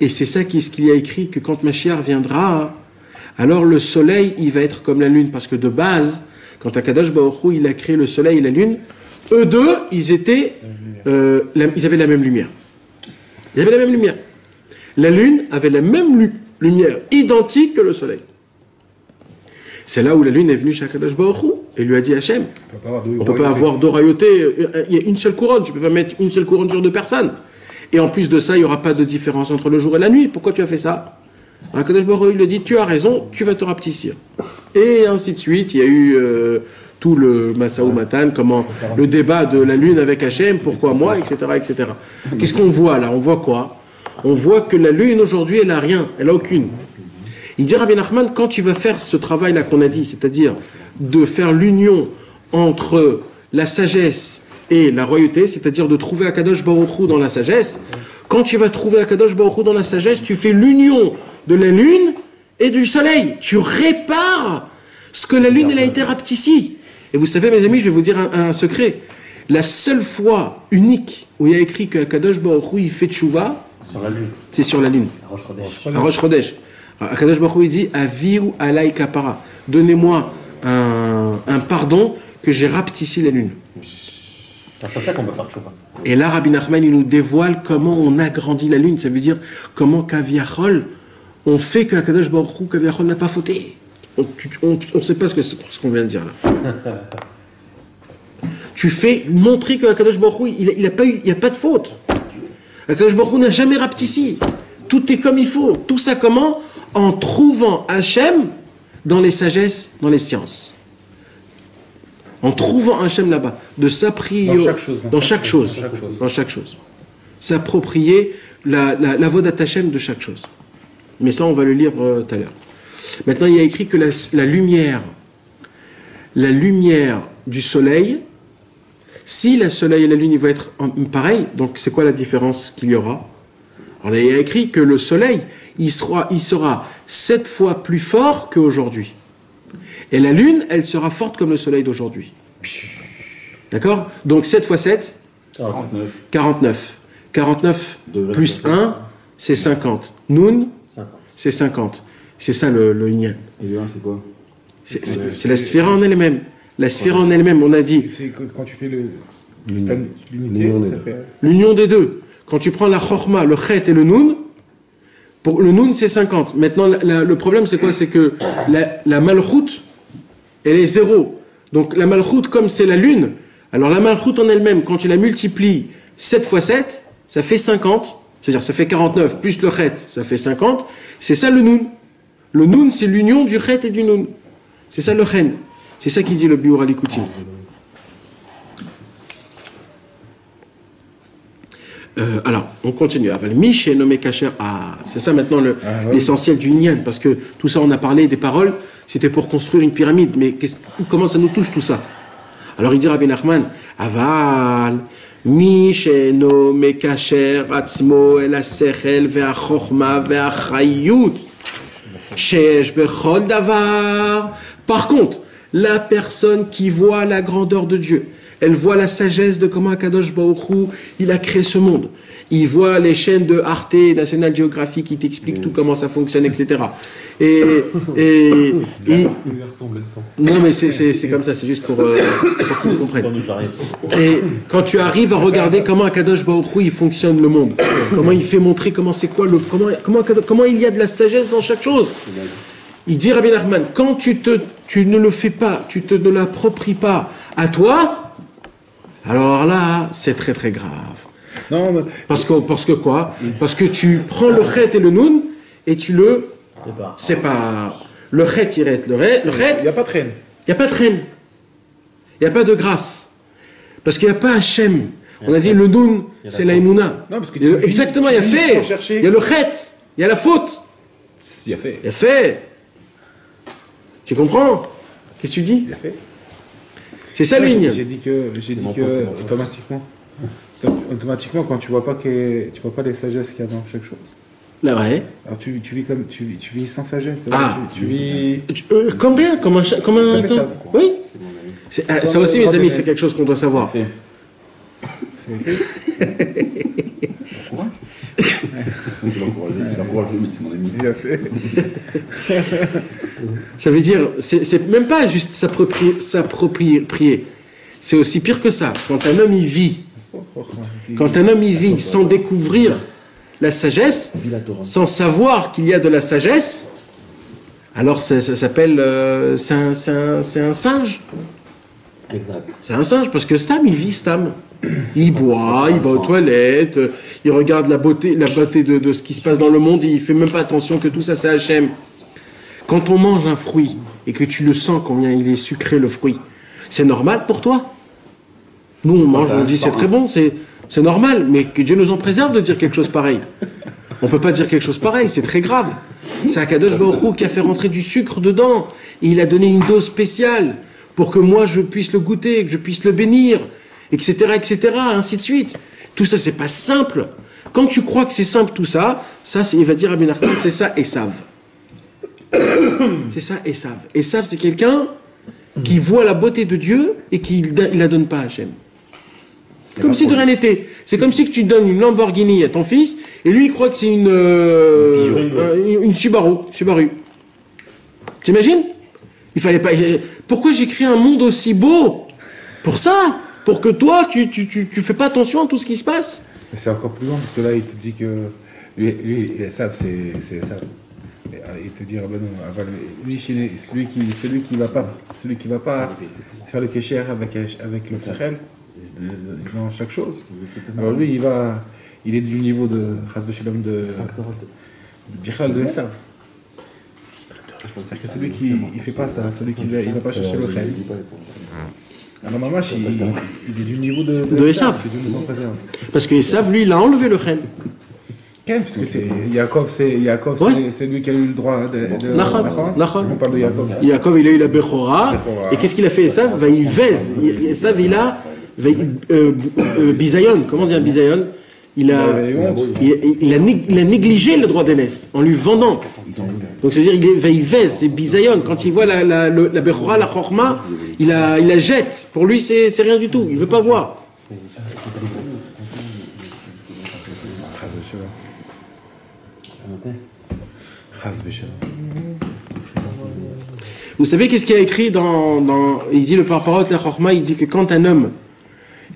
et c'est ça ce qu'il y a écrit, que quand Mashiach viendra, alors le soleil, il va être comme la lune, parce que de base, quand Akadosh Baruch Hu, il a créé le soleil et la lune, eux deux, ils avaient la même lumière. Ils avaient la même lumière. La lune avait la même lumière, identique que le soleil. C'est là où la lune est venue chez Akadosh Baruch Hu et lui a dit Hachem, on ne peut pas avoir deux royautés, il y a une seule couronne, tu ne peux pas mettre une seule couronne sur deux personnes. Et en plus de ça, il n'y aura pas de différence entre le jour et la nuit. Pourquoi tu as fait ça? Akadosh Baruch Hu lui dit, tu as raison, tu vas te rapetissir. Et ainsi de suite, il y a eu tout le Masaou Matan, le débat de la lune avec Hachem, pourquoi moi, etc. etc. Qu'est-ce qu'on voit là? On voit quoi? On voit que la lune aujourd'hui, elle n'a rien, elle n'a aucune. Il dit Rabbi Nachman, quand tu vas faire ce travail-là qu'on a dit, c'est-à-dire de faire l'union entre la sagesse et la royauté, c'est-à-dire de trouver Akadosh Baruch Hu dans la sagesse, quand tu vas trouver Akadosh Baruch Hu dans la sagesse, tu fais l'union de la lune et du soleil. Tu répares ce que la lune, elle a été rapetissie. Et vous savez, mes amis, je vais vous dire un secret. La seule fois unique où il y a écrit que Akadosh Baruch Hu, il fait tchouva, c'est sur la lune. À Rosh Chodesh. Akadosh Baruch Hu, il dit Aviu alay kapara. Donnez-moi un pardon que j'ai rapetissé la lune. C'est ça qu'on peut faire tchouva. Et là, Rabbi Nachman, il nous dévoile comment on agrandit la lune. Ça veut dire comment Kaviachol, on fait que Akadosh Baruch Hu, Kaviachol n'a pas fauté. On ne sait pas ce qu'on vient de dire là. Tu fais montrer que Akadosh Baruch Hu, il n'y a pas de faute. Akadosh Baruch Hu n'a jamais rapetissé. Tout est comme il faut. Tout ça comment? En trouvant Hachem dans les sagesses, dans les sciences. En trouvant Hachem là-bas. De s'approprier. Dans chaque chose. S'approprier la vodat Hachem de chaque chose. Mais ça, on va le lire tout à l'heure. Maintenant, il y a écrit que la lumière du soleil, si le soleil et la lune ils vont être pareils, donc c'est quoi la différence qu'il y aura? Alors, il y a écrit que le soleil, il sera 7 fois plus fort qu'aujourd'hui. Et la lune, elle sera forte comme le soleil d'aujourd'hui. D'accord? Donc 7 fois 7, 49. 49 plus 1, c'est 50. Noun, c'est 50. C'est ça le yin. Et le 1, c'est quoi? C'est la sphère en elle-même. La sphère en elle-même, on a dit. C'est quand tu fais l'unité, ça fait... L'union des deux. Quand tu prends la chorma, le chet et le noun, le noun c'est 50. Maintenant, le problème c'est quoi? C'est que la malchut, elle est 0. Donc la malchut, comme c'est la lune, alors la malchut en elle-même, quand tu la multiplies 7 fois 7, ça fait 50. C'est-à-dire ça fait 49, plus le chet, ça fait 50. C'est ça le noun. Le noun, c'est l'union du chet et du noun. C'est ça le chen. C'est ça qui dit le Biur Alikouti. Alors, on continue. Mich et nommé Kacher. Ah, c'est ça maintenant l'essentiel du Nyan, parce que tout ça, on a parlé des paroles, c'était pour construire une pyramide. Mais comment ça nous touche tout ça? Alors il dit Rabbi Nachman, Aval, Mich et nommé Kacher, Atzmo, El Asechel, Ve'achorma, Ve'achayut, Sheesh Bechol Davar. Par contre, la personne qui voit la grandeur de Dieu, elle voit la sagesse de comment Akadosh Baruch Hu, il a créé ce monde. Il voit les chaînes de Arte, National Geographic, qui t'expliquent tout comment ça fonctionne, etc. Non, mais c'est comme ça, c'est juste pour qu'ils comprennent. Et quand tu arrives à regarder comment Akadosh Baruch Hu, il fonctionne le monde, comment il fait montrer comment c'est quoi, comment il y a de la sagesse dans chaque chose. Il dit Rabbi Nachman, quand tu ne le fais pas, ne l'appropries pas à toi, alors là, c'est très très grave. Non, mais... Parce que quoi? Parce que tu prends le chet et le noun et tu le sépares. Le chet, il reste le chet. Il n'y a pas de reine. Il n'y a pas de reine. Il n'y a pas de grâce. Parce qu'il n'y a pas Hachem. On a dit le noun, c'est la Emouna. Non, parce que exactement, il y a fait. Il y a le chet. Il y a la faute. Il y a fait. Il y a fait. Tu comprends? Qu'est-ce que tu dis? C'est ça le ligne. J'ai dit que automatiquement, quand tu vois pas les sagesses qu'il y a dans chaque chose. Là, ouais. Alors tu vis sans sagesse. Ah. Tu vis. Combien? Comme un temps? Oui. Ça aussi, mes amis, c'est quelque chose qu'on doit savoir. C'est c'est mon ami. Il a fait. Ça veut dire, c'est même pas juste s'approprier. C'est aussi pire que ça. Quand un homme y vit sans découvrir la sagesse, sans savoir qu'il y a de la sagesse, alors ça s'appelle, c'est un singe. Exact. C'est un singe, parce que Stam, il vit Stam. Il boit, il va aux toilettes, il regarde la beauté de ce qui se passe dans le monde, et il fait même pas attention que tout ça, c'est Hachem. Quand on mange un fruit, et que tu le sens combien il est sucré le fruit, c'est normal pour toi? Nous, on mange, on dit c'est très bon, c'est normal, mais que Dieu nous en préserve de dire quelque chose pareil. On peut pas dire quelque chose pareil, c'est très grave. C'est Akadosh Baruch Hu qui a fait rentrer du sucre dedans, et il a donné une dose spéciale, pour que moi je puisse le goûter, que je puisse le bénir, etc., ainsi de suite. Tout ça, c'est pas simple. Quand tu crois que c'est simple tout ça, il va dire à Ben Nachman, c'est ça Esav. C'est ça Esav. Esav, c'est quelqu'un qui voit la beauté de Dieu et qui ne la donne pas à Hachem. Comme si de rien n'était. C'est comme si que tu donnes une Lamborghini à ton fils et lui il croit que c'est une Subaru. T'imagines? Il fallait pas. Pourquoi j'ai créé un monde aussi beau? Pour ça, pour que toi, tu fais pas attention à tout ce qui se passe. Mais c'est encore plus loin parce que là, il te dit que lui ça, c'est ça. il te dit, ah ben non, lui, celui qui va pas faire le kécher avec le sechel dans chaque chose. Alors lui, il est du niveau de Chas v'Shalom de Bichal de Esav. C'est-à-dire que celui qui ne fait pas ça, celui qui ne va pas chercher le chel. Alors Mamash, il est du niveau de Esav. Parce que Esav, lui, il a enlevé le chel. Parce que c'est Yaakov, c'est lui qui a eu le droit de Nachon. On parle de Yaakov. Yaakov, il a eu la Bechora. Et qu'est-ce qu'il a fait, Esav? Il vèze. Esav, il a bisayon. Comment dire bisayon? Il a négligé le droit d'aînesse en lui vendant. Donc c'est-à-dire il vèze, c'est bisayon. Quand il voit la Bechora, la Chorma, il la jette. Pour lui, c'est rien du tout. Il ne veut pas voir. Vous savez qu'est-ce qu'il y a écrit il dit le parparot la Chorma, il dit que quand un homme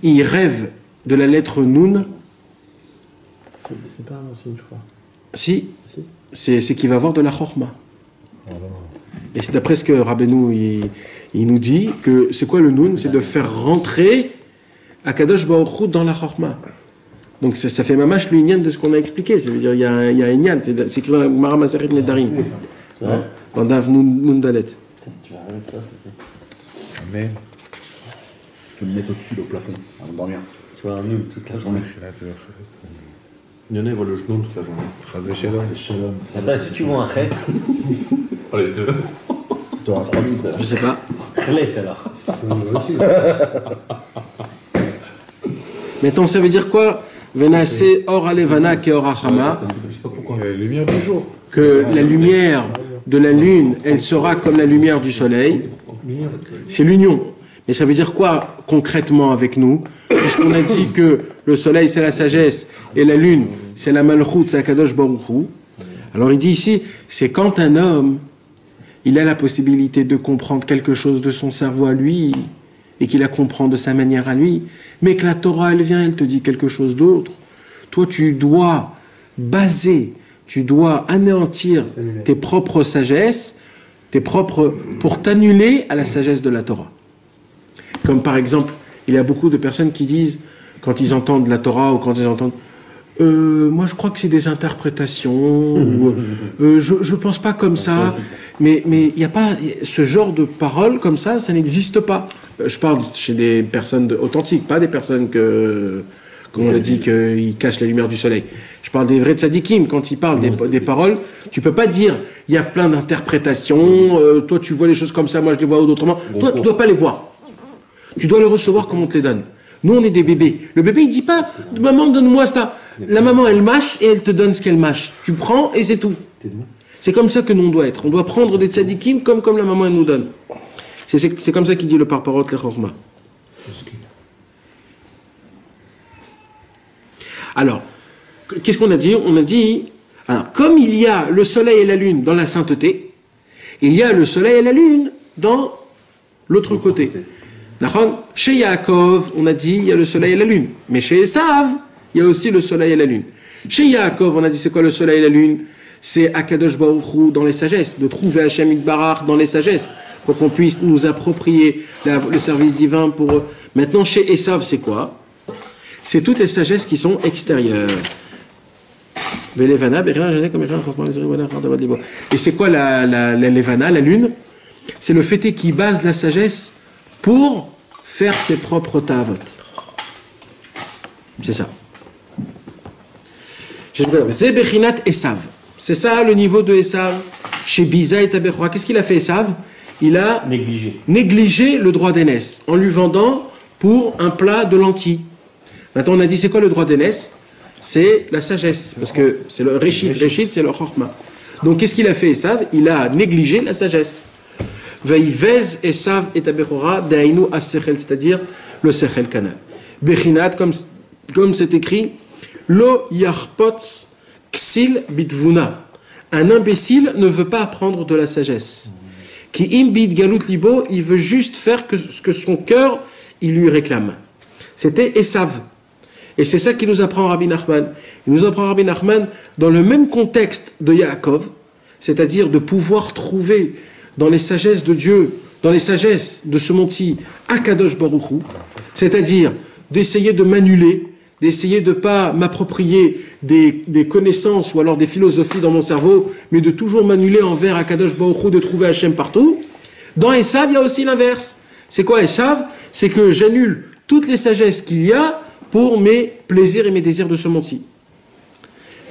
il rêve de la lettre Nun, c'est pas un signe, je crois. Si, c'est qu'il va avoir de la Chorma. Et c'est d'après ce que Rabbeinu il nous dit que c'est quoi le Nun? C'est de faire rentrer Akadosh Baruch Hu dans la Chorma. Donc ça fait mamash le inyan de ce qu'on a expliqué. Ça veut dire il y a un inyan, c'est écrit dans la Gemara Masechet Nedarim. Dans Dav Nun Dalet. Tu vas arrêter ça, c'est Amen. Je peux me mettre au-dessus, au plafond, avant de dormir. Tu vois un nul toute la journée. Il y en a, ils voient le genou toute la journée. Attends, si tu vois un chèque. Oh, les deux. Tu auras 3 minutes. Je sais pas. Chlet alors. Maintenant, ça veut dire quoi? Venase or alevana ke or achama. Lumière du jour. Que la lumière de la lune, elle sera comme la lumière du soleil. C'est l'union. Mais ça veut dire quoi concrètement avec nous? Puisqu'on a dit que le soleil c'est la sagesse et la lune c'est la malchut, c'est Akadosh Baruch Hu. Alors il dit ici, c'est quand un homme, il a la possibilité de comprendre quelque chose de son cerveau à lui et qu'il la comprend de sa manière à lui, mais que la Torah elle vient, elle te dit quelque chose d'autre. Toi tu dois baser, tu dois anéantir tes propres sagesses, pour t'annuler à la sagesse de la Torah. Comme par exemple, il y a beaucoup de personnes qui disent, quand ils entendent la Torah ou quand ils entendent moi je crois que c'est des interprétations, ou, je pense pas comme ça, mais il n'y a pas ce genre de paroles comme ça n'existe pas. Je parle chez des personnes authentiques, pas des personnes comme on l'a dit, qu'ils cachent la lumière du soleil. Je parle des vrais tzadikim, quand ils parlent des paroles, tu peux pas dire, il y a plein d'interprétations, toi tu vois les choses comme ça, moi je les vois autrement. Toi tu dois pas les voir. Tu dois les recevoir comme on te les donne. Nous on est des bébés. Le bébé il dit pas, maman donne-moi ça. La maman elle mâche et elle te donne ce qu'elle mâche. Tu prends et c'est tout. C'est comme ça que nous on doit être. On doit prendre des tzadikim comme la maman elle nous donne. C'est comme ça qu'il dit le parparot le chorma. Alors, qu'est-ce qu'on a dit? On a dit, alors, comme il y a le soleil et la lune dans la sainteté, il y a le soleil et la lune dans l'autre côté. Chez Yaakov, on a dit, il y a le soleil et la lune. Mais chez Esav, il y a aussi le soleil et la lune. Chez Yaakov, on a dit, c'est quoi le soleil et la lune? C'est Akadosh Baruch Hu dans les sagesses, de trouver Hashem Yitbarach dans les sagesses, pour qu'on puisse nous approprier le service divin pour eux. Maintenant, chez Esav, c'est quoi? C'est toutes les sagesses qui sont extérieures. Et c'est quoi la Levana, la lune? C'est le fait qui base la sagesse pour faire ses propres tavot. C'est ça. Zebechinat Esav. C'est ça le niveau de Esav. Chez Biza et Tabechora. Qu'est-ce qu'il a fait Esav? Il a négligé le droit d'aînesse en lui vendant pour un plat de lentilles. Maintenant, on a dit, c'est quoi le droit d'aînesse? C'est la sagesse, parce que c'est le Réchit. Réchit, c'est le Chorma. Donc, qu'est-ce qu'il a fait, Esav? Il a négligé la sagesse. Veivez Esav et Tabechora d'Ainu as-Sechel, c'est-à-dire le Sechel Canal. Bechinat, comme c'est écrit, Lo Yarpot Ksil Bitvuna. Un imbécile ne veut pas apprendre de la sagesse. Qui imbit galut libo, il veut juste faire ce que son cœur, il lui réclame. C'était Esav. Et c'est ça qui nous apprend Rabbi Nachman. Il nous apprend Rabbi Nachman dans le même contexte de Yaakov. c'est-à-dire de pouvoir trouver dans les sagesses de Dieu, dans les sagesses de ce monde-ci, Akadosh Baruch Hu, c'est-à-dire d'essayer de m'annuler, d'essayer de ne pas m'approprier des connaissances ou alors des philosophies dans mon cerveau, mais de toujours m'annuler envers Akadosh Baruch Hu, de trouver Hachem partout. Dans Esav, il y a aussi l'inverse. C'est quoi Esav? C'est que j'annule toutes les sagesses qu'il y a pour mes plaisirs et mes désirs de ce monde-ci.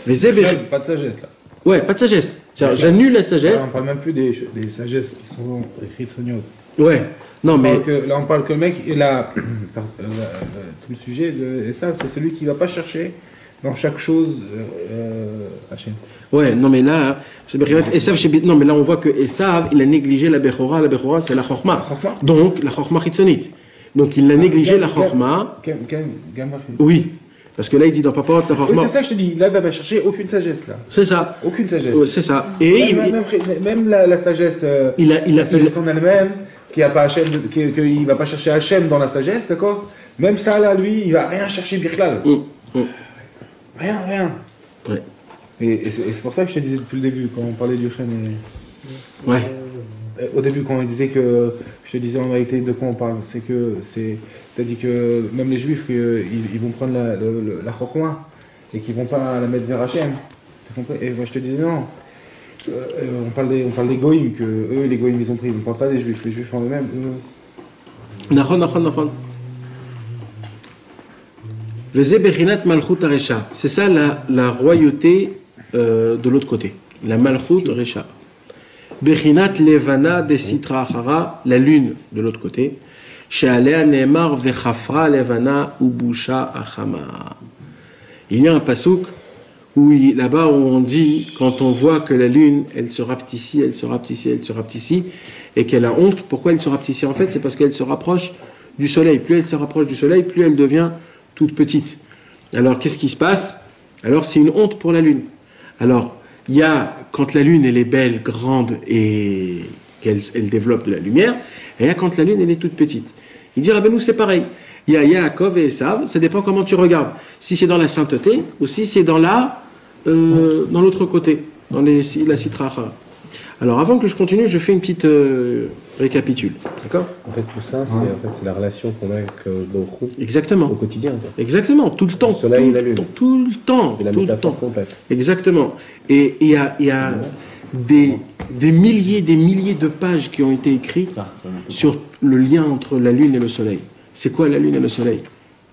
Pas de sagesse là. Ouais, pas de sagesse. J'annule la sagesse. Là, on parle même plus des sagesses qui sont écrites sur Niot. Ouais, non mais... Là on parle que le mec, tout le sujet de Esav, c'est celui qui ne va pas chercher dans chaque chose Hachem. Ouais, non mais là, non mais là on voit que Esav, il a négligé la Bechora c'est la Chorma. Donc la Chorma Chitzonit. Donc il a négligé la Chorma. Oui, parce que là il dit dans Papot la Chorma. Oui, c'est ça que je te dis, là il va chercher aucune sagesse là. C'est ça. Aucune sagesse. C'est ça. Et même la sagesse, la sagesse en elle-même, qui a pas Hachem, qu'il va pas chercher Hachem dans la sagesse, d'accord? Même ça là, lui, il va rien chercher Birklal. Rien. Ouais. Et c'est pour ça que je te disais depuis le début, quand on parlait du Chen. Ouais. Au début, quand il disait que. Je te disais en réalité de quoi on parle. C'est que. T'as dit que même les Juifs, ils vont prendre la Chorma et qu'ils vont pas la mettre vers Hachem. T'as compris? Et moi je te disais non. On parle des Goïms, que eux, les Goïms, ils ont pris. On ne parle pas des Juifs. Les Juifs en eux-mêmes. Nachon. C'est ça la royauté de l'autre côté. La Malchut Recha. Bechinat Levana de Sitra Achara, la lune de l'autre côté. Shealea Neemar Vechafra Levana Ubusha Achama. Il y a un pasouk où là-bas où on dit, quand on voit que la lune, elle se rapetissait, et qu'elle a honte, pourquoi elle se rapetissait? En fait, c'est parce qu'elle se rapproche du soleil. Plus elle se rapproche du soleil, plus elle devient toute petite. Alors, qu'est-ce qui se passe? Alors, c'est une honte pour la lune. Alors, il y a, quand la lune, elle est belle, grande, et qu'elle développe de la lumière, et il y a quand la lune, elle est toute petite. Il dit, nous, c'est pareil. Il y a Yaakov et Esav, ça dépend comment tu regardes. Si c'est dans la sainteté, ou si c'est dans dans l'autre côté, dans la Sitra Achara. Alors, avant que je continue, je fais une petite récapitule. D'accord? En fait, tout ça, c'est la relation qu'on a avec Baruch Hu. Exactement. Au quotidien. Quoi. Exactement, tout le temps. Le soleil et la lune. Tout le temps. C'est la métaphore complète. Exactement. Et il y a des milliers de pages qui ont été écrites sur le lien entre la lune et le soleil. C'est quoi la lune et le soleil?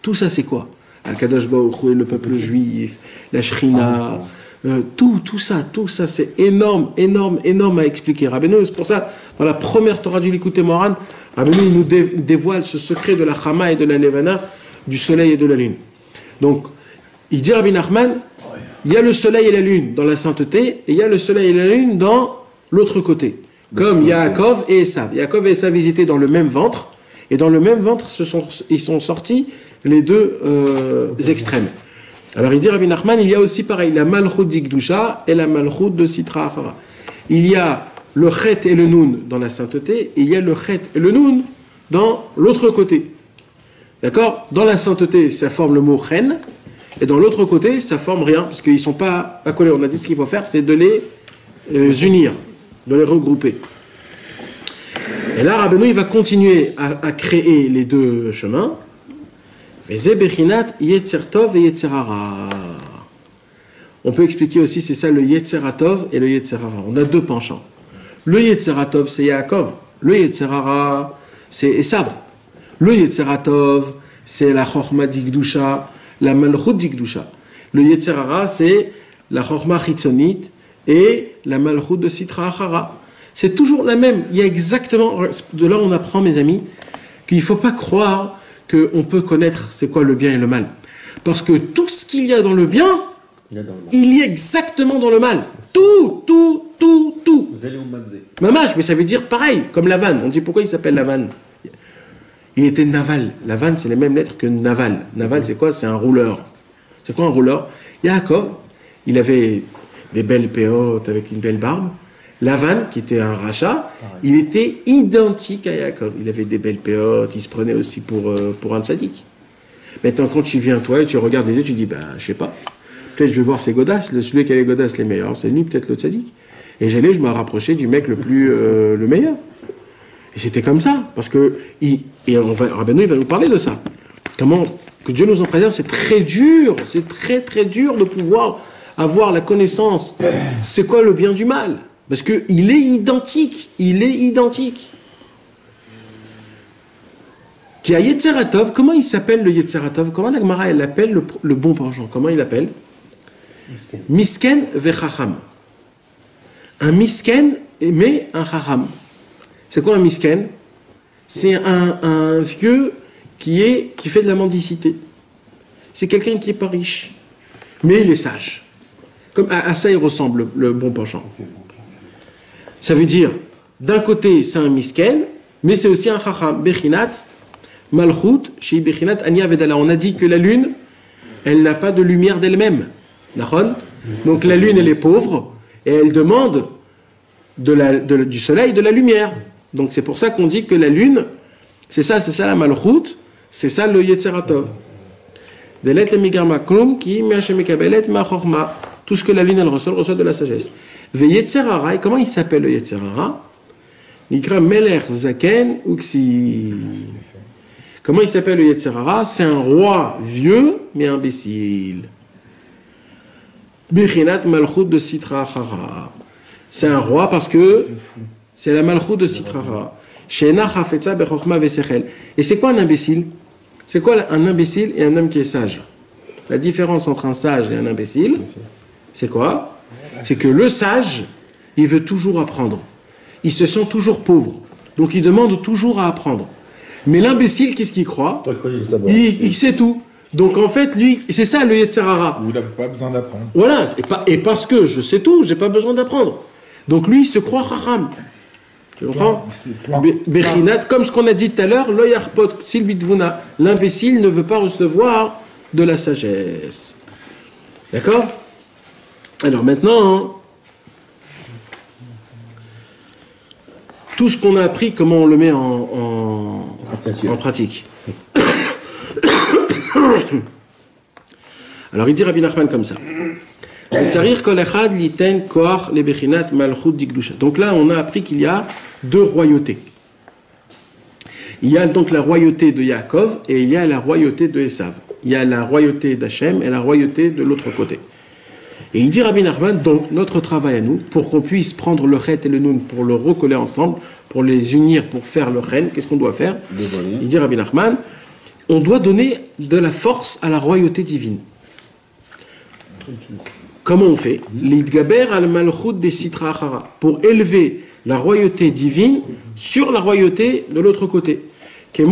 Tout ça, c'est quoi? Akadosh Baruch Hu, le peuple juif, la Shrina, tout ça, c'est énorme à expliquer. Rabbeinu, c'est pour ça, dans la première Torah du Likutei Moharan, Rabbeinu il nous dévoile ce secret de la Chama et de la Levana, du soleil et de la lune. Donc, il dit Rabbi Nachman, il y a le soleil et la lune dans la sainteté, et il y a le soleil et la lune dans l'autre côté. Comme Yaakov et Esav. Yaakov et Esav étaient dans le même ventre, et dans le même ventre, ils sont sortis les deux extrêmes. Alors il dit Rabbi Nachman, il y a aussi pareil, la Malchut d'Ikdusha et la Malchut de Sitra Achara. Il y a le Chet et le Nun dans la sainteté, et il y a le Chet et le Nun dans l'autre côté. D'accord? Dans la sainteté, ça forme le mot Chen, et dans l'autre côté, ça forme rien, parce qu'ils ne sont pas accolés. On a dit ce qu'il faut faire, c'est de les unir, de les regrouper. Et là, Rabbeinu, il va continuer à créer les deux chemins. On peut expliquer aussi, c'est ça le Yetzeratov et le Yetzerara. On a deux penchants. Le Yetzeratov, c'est Yaakov. Le Yetzerara, c'est Esav. Le Yetzeratov, c'est la Chochma d'Ikdusha, la Malchut d'Ikdusha. Le Yetzerara, c'est la Chochma Chitzonit et la Malchut de Sitra Achara. C'est toujours la même. Il y a exactement... De là, on apprend, mes amis, qu'il ne faut pas croire qu'on peut connaître c'est quoi le bien et le mal. Parce que tout ce qu'il y a dans le bien, il y a exactement dans le mal. Tout. Mamash, mais ça veut dire pareil, comme Lavan. On dit pourquoi il s'appelle Lavan? Il était Naval. Lavan, c'est les mêmes lettres que Naval. Naval, c'est quoi? C'est un rouleur. C'est quoi un rouleur? Yaakov, il avait des belles péotes avec une belle barbe. Lavan, qui était un rachat, il était identique à Yaakov. Il avait des belles péotes, il se prenait aussi pour un tzaddik. Maintenant, quand tu viens, toi, et tu regardes les deux, tu dis, je sais pas. Peut-être je vais voir ses godasses. Celui qui a les godasses les meilleurs, c'est lui, peut-être le tzaddik. Et je me rapprochais du mec le meilleur. Et c'était comme ça, parce que Rabbeinu, il va nous parler de ça. Comment que Dieu nous en préserve, c'est très dur de pouvoir avoir la connaissance. C'est quoi le bien du mal? Parce que il est identique. Qui a Yetzeratov, comment il s'appelle le Yetzeratov? Comment la Gemara elle l'appelle le bon penchant? Comment il l'appelle? Misken vechacham. Un misken mais un chacham. C'est quoi un misken? C'est un vieux qui fait de la mendicité. C'est quelqu'un qui n'est pas riche, mais il est sage. Comme à ça il ressemble le bon penchant. Ça veut dire, d'un côté c'est un misken, mais c'est aussi un chacham. Bechinat malchut chez bechinat ania vedala. On a dit que la lune, elle n'a pas de lumière d'elle-même. Donc la lune elle est pauvre et elle demande du soleil de la lumière. Donc c'est pour ça qu'on dit que la lune, c'est ça la malchut, c'est ça le Yetzeratov. Tout ce que la lune elle reçoit de la sagesse. Et comment il s'appelle le Yetzerara? Meler Zaken Uksi. Comment il s'appelle le Yetzerara? C'est un roi vieux mais imbécile. Bechinat malchut de Sitra Achara. C'est un roi parce que c'est la malchut de Sitrara. Et c'est quoi un imbécile? C'est quoi un imbécile et un homme qui est sage? La différence entre un sage et un imbécile, c'est quoi? C'est que le sage, il veut toujours apprendre. Il se sent toujours pauvre. Donc il demande toujours à apprendre. Mais l'imbécile, qu'est-ce qu'il croit? Il sait tout. Donc en fait, lui, c'est ça le Yetzerara. Il n'a pas besoin d'apprendre. Voilà, et parce que je sais tout, j'ai pas besoin d'apprendre. Donc lui, il se croit chacham. Tu comprends? Bechinat, comme ce qu'on a dit tout à l'heure, lo yarpot silbitvuna. L'imbécile ne veut pas recevoir de la sagesse. D'accord? Alors maintenant, tout ce qu'on a appris, comment on le met en pratique. Alors il dit Rabbi Nachman comme ça. Donc là, on a appris qu'il y a deux royautés. Il y a donc la royauté de Yaakov et il y a la royauté de Esav. Il y a la royauté d'Hachem et la royauté de l'autre côté. Et il dit Rabbi Nachman, donc notre travail à nous, pour qu'on puisse prendre le chet et le nun, pour le recoller ensemble, pour les unir, pour faire le chen, qu'est-ce qu'on doit faire? Il dit Rabbi Nachman, on doit donner de la force à la royauté divine. Comment on fait? L'idgaber al malchut des sitra achara, pour élever la royauté divine sur la royauté de l'autre côté. Comme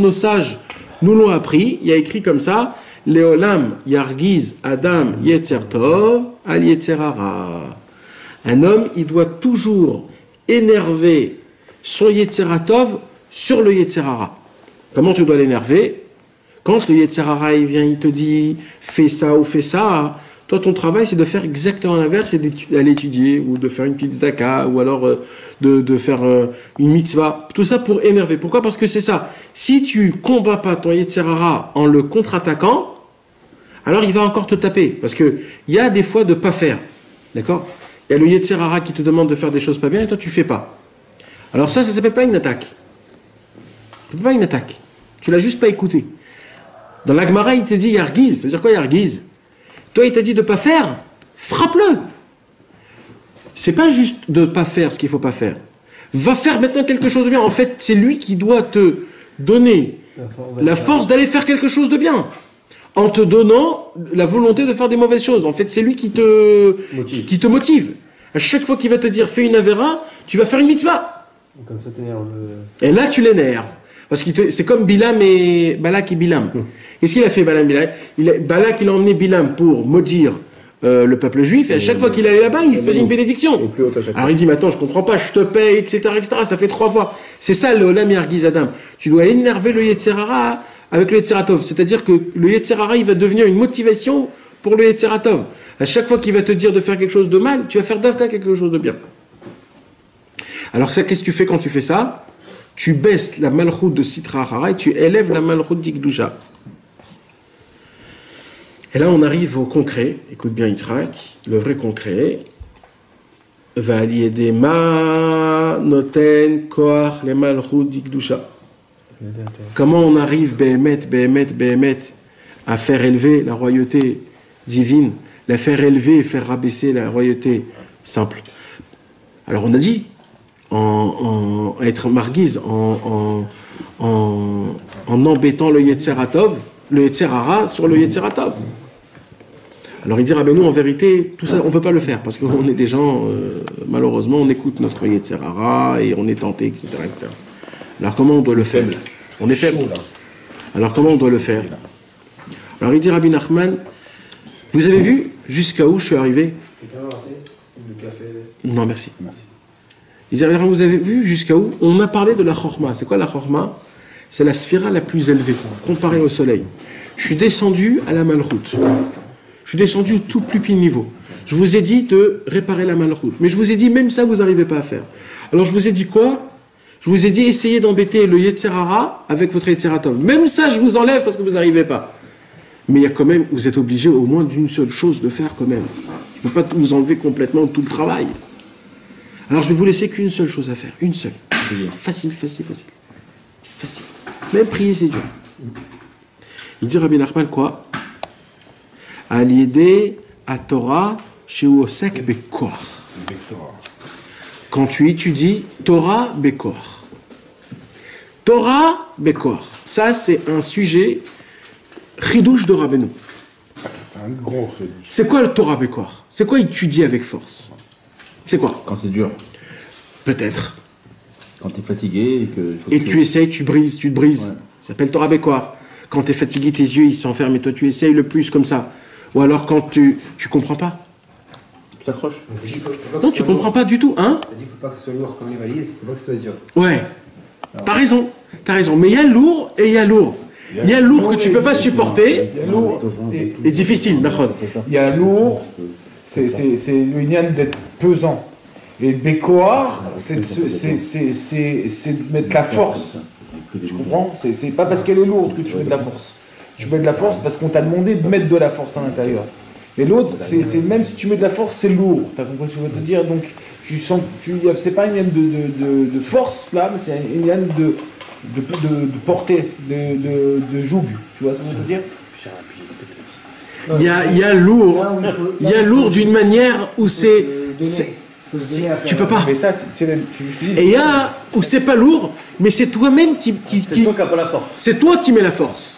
nos sages nous l'ont appris, il y a écrit comme ça, Leolam yargiz Adam yetzer tov al yetzerara. Un homme, il doit toujours énerver son yetzeratov sur le yetzerara. Comment tu dois l'énerver? Quand le Yetzerara il vient, il te dit fais ça ou fais ça, toi ton travail c'est de faire exactement l'inverse et d'aller étudier ou de faire une petite zdaka ou alors de faire une mitzvah. Tout ça pour énerver. Pourquoi? Parce que c'est ça. Si tu combats pas ton Yetzerara en le contre-attaquant, alors il va encore te taper. Parce qu'il y a des fois de pas faire. D'accord? Il y a le Yetzerara qui te demande de faire des choses pas bien et toi tu fais pas. Alors ça s'appelle pas une attaque. Ça s'appelle pas une attaque. Tu l'as juste pas écouté. Dans la Gemara, il te dit Yargiz. Ça veut dire quoi Yargiz? Toi, il t'a dit de ne pas faire, frappe-le. C'est pas juste de ne pas faire ce qu'il ne faut pas faire. Va faire maintenant quelque chose de bien. En fait, c'est lui qui doit te donner la force d'aller faire quelque chose de bien. En te donnant la volonté de faire des mauvaises choses. En fait, c'est lui qui te motive. À chaque fois qu'il va te dire fais une avera, tu vas faire une mitzvah. Comme ça, t'énerves. Et là, tu l'énerves. Parce que c'est comme Bilam et Balak et Bilam. Qu'est-ce qu'il a fait Bilam? Balak, il a emmené Bilam pour maudire le peuple juif, et à chaque fois qu'il allait là-bas, il faisait une bénédiction. Alors il dit, mais attends, je comprends pas, je te paye, etc., etc., ça fait 3 fois. C'est ça le Olam Yargiz Adam. Tu dois énerver le Yetzerara avec le Yetzeratov. C'est-à-dire que le Yetzerara, il va devenir une motivation pour le Yetzeratov. À chaque fois qu'il va te dire de faire quelque chose de mal, tu vas faire d'Avka quelque chose de bien. Alors ça, qu'est-ce que tu fais quand tu fais ça? Tu baisses la malchut de Sitra Achara et tu élèves la malchut d'Ikdusha. Et là, on arrive au concret. Écoute bien, Yitzhak, le vrai concret. Validé ma noten koach le malchut dikdusha. Comment on arrive, Behemet, à faire élever la royauté divine, la faire élever et faire rabaisser la royauté simple. Alors on a dit, en être marguise, en embêtant le Yetzeratov, le Yetzerara sur le Yetzeratov. Alors il dit, nous en vérité, tout ça on ne peut pas le faire, parce qu'on est des gens, malheureusement, on écoute notre Yetzerara et on est tenté, etc., etc. Alors comment on doit le faire? On est faible. Alors comment on doit le faire? Alors il dit Rabbi Nachman, vous avez vu jusqu'à où je suis arrivé? Non, merci. Il dit, vous avez vu jusqu'à où? On a parlé de la chorma. C'est quoi la chorma? C'est la sphira la plus élevée, comparée au soleil. Je suis descendu à la malchoute. Je suis descendu au tout plus petit niveau. Je vous ai dit de réparer la malchoute. Mais je vous ai dit, même ça, vous n'arrivez pas à faire. Alors je vous ai dit quoi? Je vous ai dit, essayez d'embêter le Yetzerara avec votre Yetzeratov. Même ça, je vous enlève parce que vous n'arrivez pas. Mais il y a quand même, vous êtes obligé au moins d'une seule chose de faire quand même. Je ne peux pas vous enlever complètement tout le travail. Alors je vais vous laisser qu'une seule chose à faire. Une seule. Facile. Même prier, c'est dur. Il dit Rabbi Nachman quoi? Aliédé à Torah chez Osek Bekor. Quand tu étudies Torah Bekor. Torah Bekor. Ça, c'est un sujet chidouche de Rabbeinu. Ah, ça, c'est un gros chidouche. C'est quoi le Torah Bekor? C'est quoi étudier avec force? C'est quoi? Quand c'est dur. Peut-être. Quand tu es fatigué et tu essayes, tu te brises. Ouais. Ça s'appelle Torah Bekor. Quand tu es fatigué, tes yeux ils s'enferment et toi tu essayes le plus comme ça. Ou alors quand tu comprends pas. Tu t'accroches. Non, tu comprends pas du tout, hein? Il ne faut pas que ce soit lourd comme les valises, il ne faut pas que ce soit dur. Ouais. T'as raison. Mais il y a lourd et il y a lourd. Il y a lourd que tu peux pas supporter. Il y a lourd et difficile, d'accord. Il y a lourd, c'est le ignan d'être pesant. Et Bécoar, c'est de mettre la force. Tu comprends? C'est pas parce qu'elle est lourde que tu mets de la force. Tu mets de la force parce qu'on t'a demandé de mettre de la force à l'intérieur. Et l'autre, c'est même si tu mets de la force, c'est lourd. T'as compris ce que je veux te dire? Donc, tu sens que c'est pas une ignan de force là, mais c'est une ignan de portée, de joug. Tu vois ce que je veux dire? Il y a lourd. Il y a lourd d'une manière où tu peux pas. Mais ça, et il y a où c'est pas lourd, mais c'est toi-même qui C'est toi qui n'as pas la force. C'est toi qui mets la force.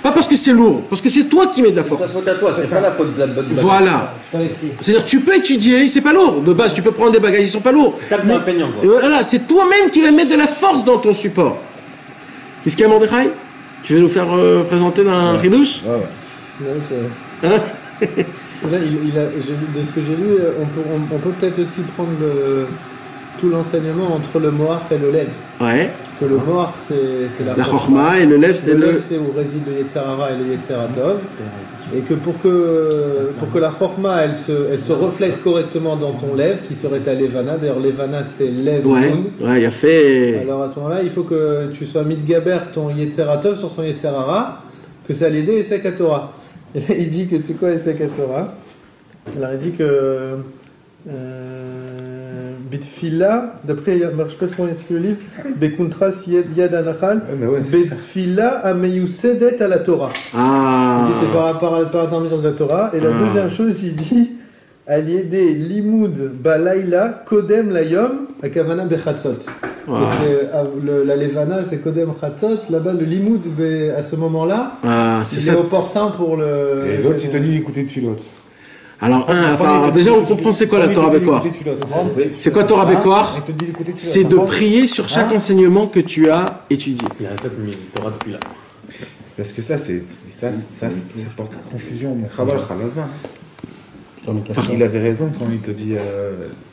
Pas parce que c'est lourd, parce que c'est toi qui mets de la force. C'est ta faute à toi, c'est pas la faute de la bonne. Voilà. C'est-à-dire tu peux étudier, c'est pas lourd. De base, tu peux prendre des bagages, ils sont pas lourds. C'est pas feignant, quoi. Et voilà, c'est toi-même qui vas mettre de la force dans ton support. Qu'est-ce qu'il y a, Mordechai? Tu veux nous faire présenter d'un ridouche? Là, de ce que j'ai lu, on peut peut-être aussi prendre tout l'enseignement entre le Moach et le Lev. Ouais. Que le Moach, c'est la Chorma, et le Lev, c'est le Lev, c'est où réside le Yetzerara et le Yetzeratov. Et que pour que la Chorma, elle se reflète correctement dans ton Lev, qui serait ta Levana. D'ailleurs, Levana, c'est Lev Moon. Ouais, il y a fait. Alors à ce moment-là, il faut que tu sois mitgaber ton Yetzeratov sur son Yetzerara, que ça l'aide et Esek Torah. Et là, il dit que c'est quoi Esek Torah? Alors il dit que Bitfila, d'après, je ne sais pas comment il le livre, Bekuntras Yad Anachal, Bitfila Ameyusedet à la Torah. Ah. Il dit c'est par l'intermédiaire de la Torah. Et la deuxième chose, il dit Aliédé Limud Balaila Kodem Layom Akavana Bechatzot. La Levana, c'est Kodem Chatzot. Là-bas, le Limud, à ce moment-là, c'est opportun pour le. Et l'autre, il te dit d'écouter de filote. Alors, déjà, on comprend c'est quoi la Torah Bécoire. C'est quoi Torah Bécoire? C'est de prier sur chaque enseignement que tu as étudié. Il y a un truc, mais Torah depuis là. Parce que ça porte confusion. On se rabat le Khalazman. Il avait raison quand il te dit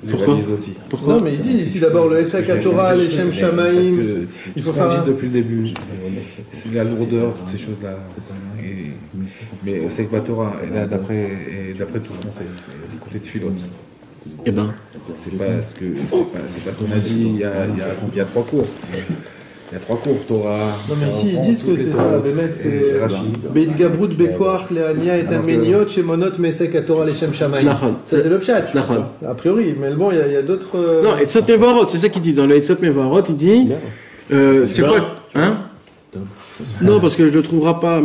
les valises aussi. Pourquoi? Non, mais il dit ici d'abord le Esek Torah, les Shem Shamaim. Il faut faire depuis le début. C'est la lourdeur, toutes ces choses-là. Mais Esek Torah, d'après tout ce qu'on sait, écouter de filote. Eh ben. C'est pas ce qu'on a dit il y a 3 cours. Il y a 3 cours, Torah. Non, mais ici, ils disent que c'est ça, Bémet, c'est. Beit Gabrut Bekoach Leania et Ameniot, Shemonot Mesek Torah Leshem Shamaim. Ça, c'est le pshat. A priori, mais bon, il y a d'autres. Non, Etzot Mevarot, c'est ça qu'il dit. Dans le Etzot Mevarot, il dit. C'est quoi? Hein? Non, parce que je ne le trouverai pas.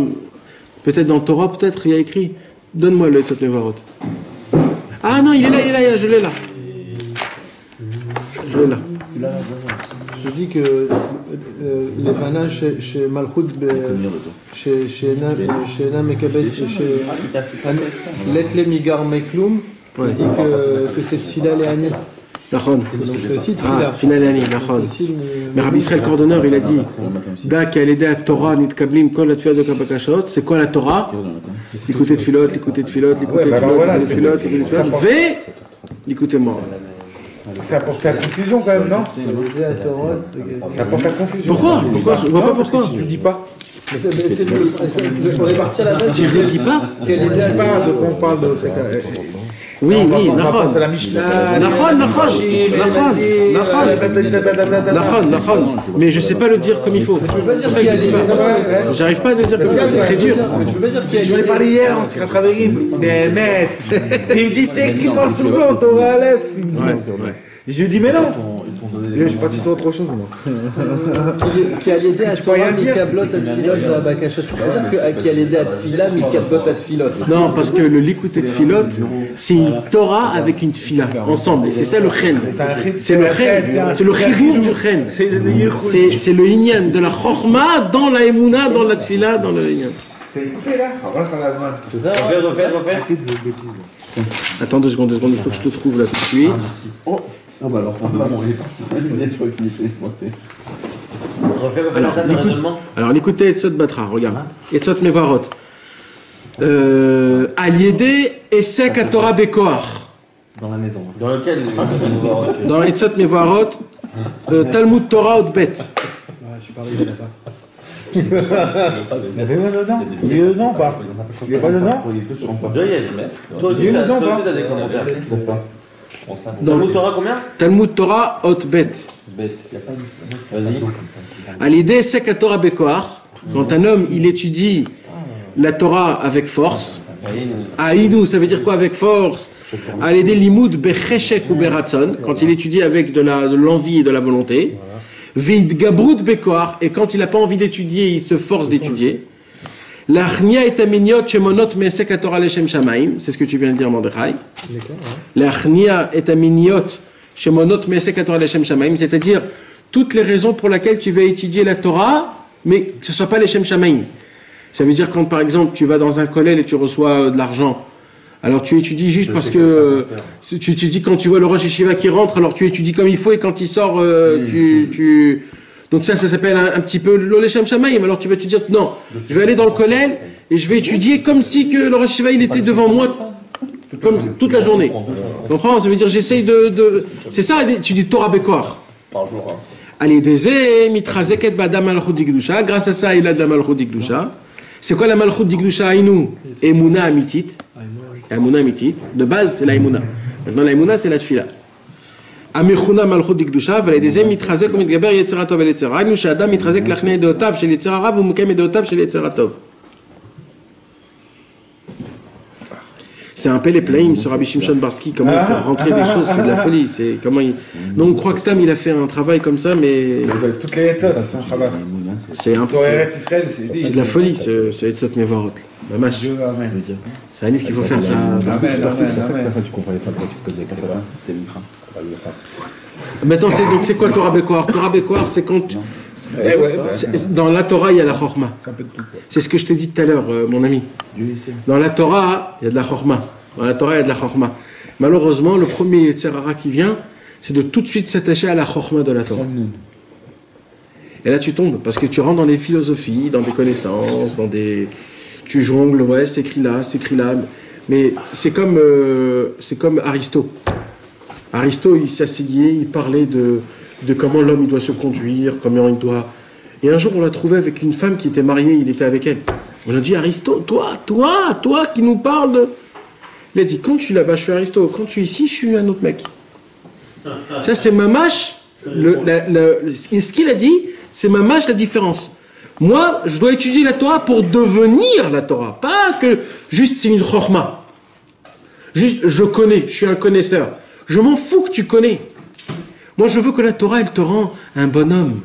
Peut-être dans le Torah, peut-être, il y a écrit. Donne-moi le Etzot Mevarot. Ah non, il est là, je l'ai là. Je l'ai là. Je dis que les Vana chez Malchut, chez Nam Mekabet, chez Letle Migar Meklum, il dit que c'est Tfila Léani. Nachon. Donc c'est aussi Tfila. Tfila Léani, Nachon. Mais Rabbi Israël Cordonneur, il a dit Da qui a aidé à Torah, Nit Kablim, Kol la Tfila de Kabakashot, c'est quoi la Torah? L'écouter de Philot, l'écouter de Philot, l'écouter de Philot, l'écouter de Philot, l'écouter de Philot, V, l'écoutez-moi. Ça apporte la confusion quand même, non? Ça apporte la confusion. Pourquoi? Je vois pas pourquoi. Tu dis pas. On est parti à la base. Si je le dis pas. On parle de. Oui, Nachon. C'est la Mishnah. Nachon. Mais je sais pas le dire comme il faut. J'arrive pas à le dire comme il faut, c'est très dur. Je l'ai parlé hier en Sirat Chaverim. Des maîtres. Il me dit c'est qui mange tout le blanc, Torah Aleph. Et je lui dis mais non. Je suis parti sur autre chose moi. Qui a l'aider à Torah, Mikablot, Atfilot, la Bakasha. Tu peux dire qui a l'aider à Tfila, Mikablot, Atfilot. Non, parce que le Likuté de Philot, c'est une Torah avec une Tfila, ensemble. Et c'est ça le Chen. C'est le Chen. C'est le Chibour du Chen. C'est le Inyan de la Chorma dans la Emouna, dans la Tfila, dans le Inyan. C'est ça, refaire. Attends 2 secondes, il faut que je te trouve là tout de suite. Ah bah alors, alors l'écoutez Etzot Batra, regarde. Etzot Mevarot. Aliédé Esek à Torah Bekoach. Dans la maison. Dans lequel? Dans Etzot Mevarot, Talmud Torah Otbet. Je suis pas arrivé là-bas. Il y avait même dedans. Il est dedans ou pas? Il est pas dedans? Toi aussi, t'as des commentaires. Talmud Torah combien? Talmud Torah Otbet. Vas-y. À l'idée, c'est qu'à Torah Bekoach, quand un homme il étudie la Torah avec force, Aïdou, ça veut dire quoi avec force? À l'idée, Limoud Becheshek ou Beratson, quand il étudie avec de l'envie et de la volonté. Vid Gabrut Bekoach, et quand il n'a pas envie d'étudier, il se force d'étudier. L'achnia et aminiot shemonot mesek à Torah leshem shamaim, c'est ce que tu viens de dire, Mordechai. L'achnia et aminiot shemonot mesek à Torah leshem shamaim, c'est-à-dire toutes les raisons pour lesquelles tu vas étudier la Torah, mais que ce ne soit pas leshem shamaim. Ça veut dire quand, par exemple, tu vas dans un kollel et tu reçois de l'argent, alors tu étudies juste parce que tu étudies quand tu vois le Rosh Yeshiva qui rentre, alors tu étudies comme il faut et quand il sort, Donc ça s'appelle un petit peu l'Oleshem Shamaim. Alors tu vas te dire, non, je vais aller dans le kollel et je vais étudier comme si que le Rosh Yeshiva il était devant moi comme toute la journée. Tu comprends? Ça veut dire j'essaye de... C'est ça, tu dis Torah Bekoach. Allez, Dezé, Mitrazeket Badam Malchut Digdusha. Grâce à ça, il a de la Malchut Digdusha. C'est quoi la Malchut Digdusha Aïnou? Emouna Amitit. Emouna Amitit. De base, c'est la Emouna. Maintenant, la Emouna, c'est la Tfila. Amichuna Malchut Digdusha. Valé Dezé, Mitrazek, comme Mitgaber, Yetzeratov et Yetzera. Aïnou, Shadam, Mitrazek, Lachne Deotav, chez Yetzera, ou Mukem Deotav, chez Yetzeratov. C'est un peu les plaim sur Rabbi Shimshon Barski, comment il fait rentrer des choses, c'est de la folie. C'est comment il... Donc on croit que Stam il a fait un travail comme ça, mais toutes les Etzot, c'est un travail. C'est de la folie, ce Etzot Mevarot. C'est un livre qu'il faut faire. Tu comprenais pas pourquoi tu te posais comme ça. C'était l'Ifra. Maintenant, c'est quoi Torah Bekoach? Torah Bekoach, c'est quand... Dans la Torah, il y a la Chorma. C'est ce que je t'ai dit tout à l'heure, mon ami. Dans la Torah, il y a de la Chorma. Dans la Torah, il y a de la Chorma. Malheureusement, le premier Yetzerara qui vient, c'est de tout de suite s'attacher à la Chorma de la Torah. Et là, tu tombes, parce que tu rentres dans les philosophies, dans des connaissances, dans des... Tu jongles, ouais, c'est écrit là. Mais c'est comme Aristote. Aristote, il s'asseyait, il parlait de comment l'homme il doit se conduire, comment il doit... Et un jour, on l'a trouvé avec une femme qui était mariée, il était avec elle. On a dit, Aristote, toi qui nous parles de... Il a dit, quand je suis là-bas, je suis Aristote. Quand je suis ici, je suis un autre mec. Ça, c'est mamash, Ce qu'il a dit, c'est mamash la différence. Moi, je dois étudier la Torah pour devenir la Torah. Pas que juste c'est une chorma. Juste, je connais, je suis un connaisseur. Je m'en fous que tu connais. Moi, je veux que la Torah, elle te rend un bonhomme,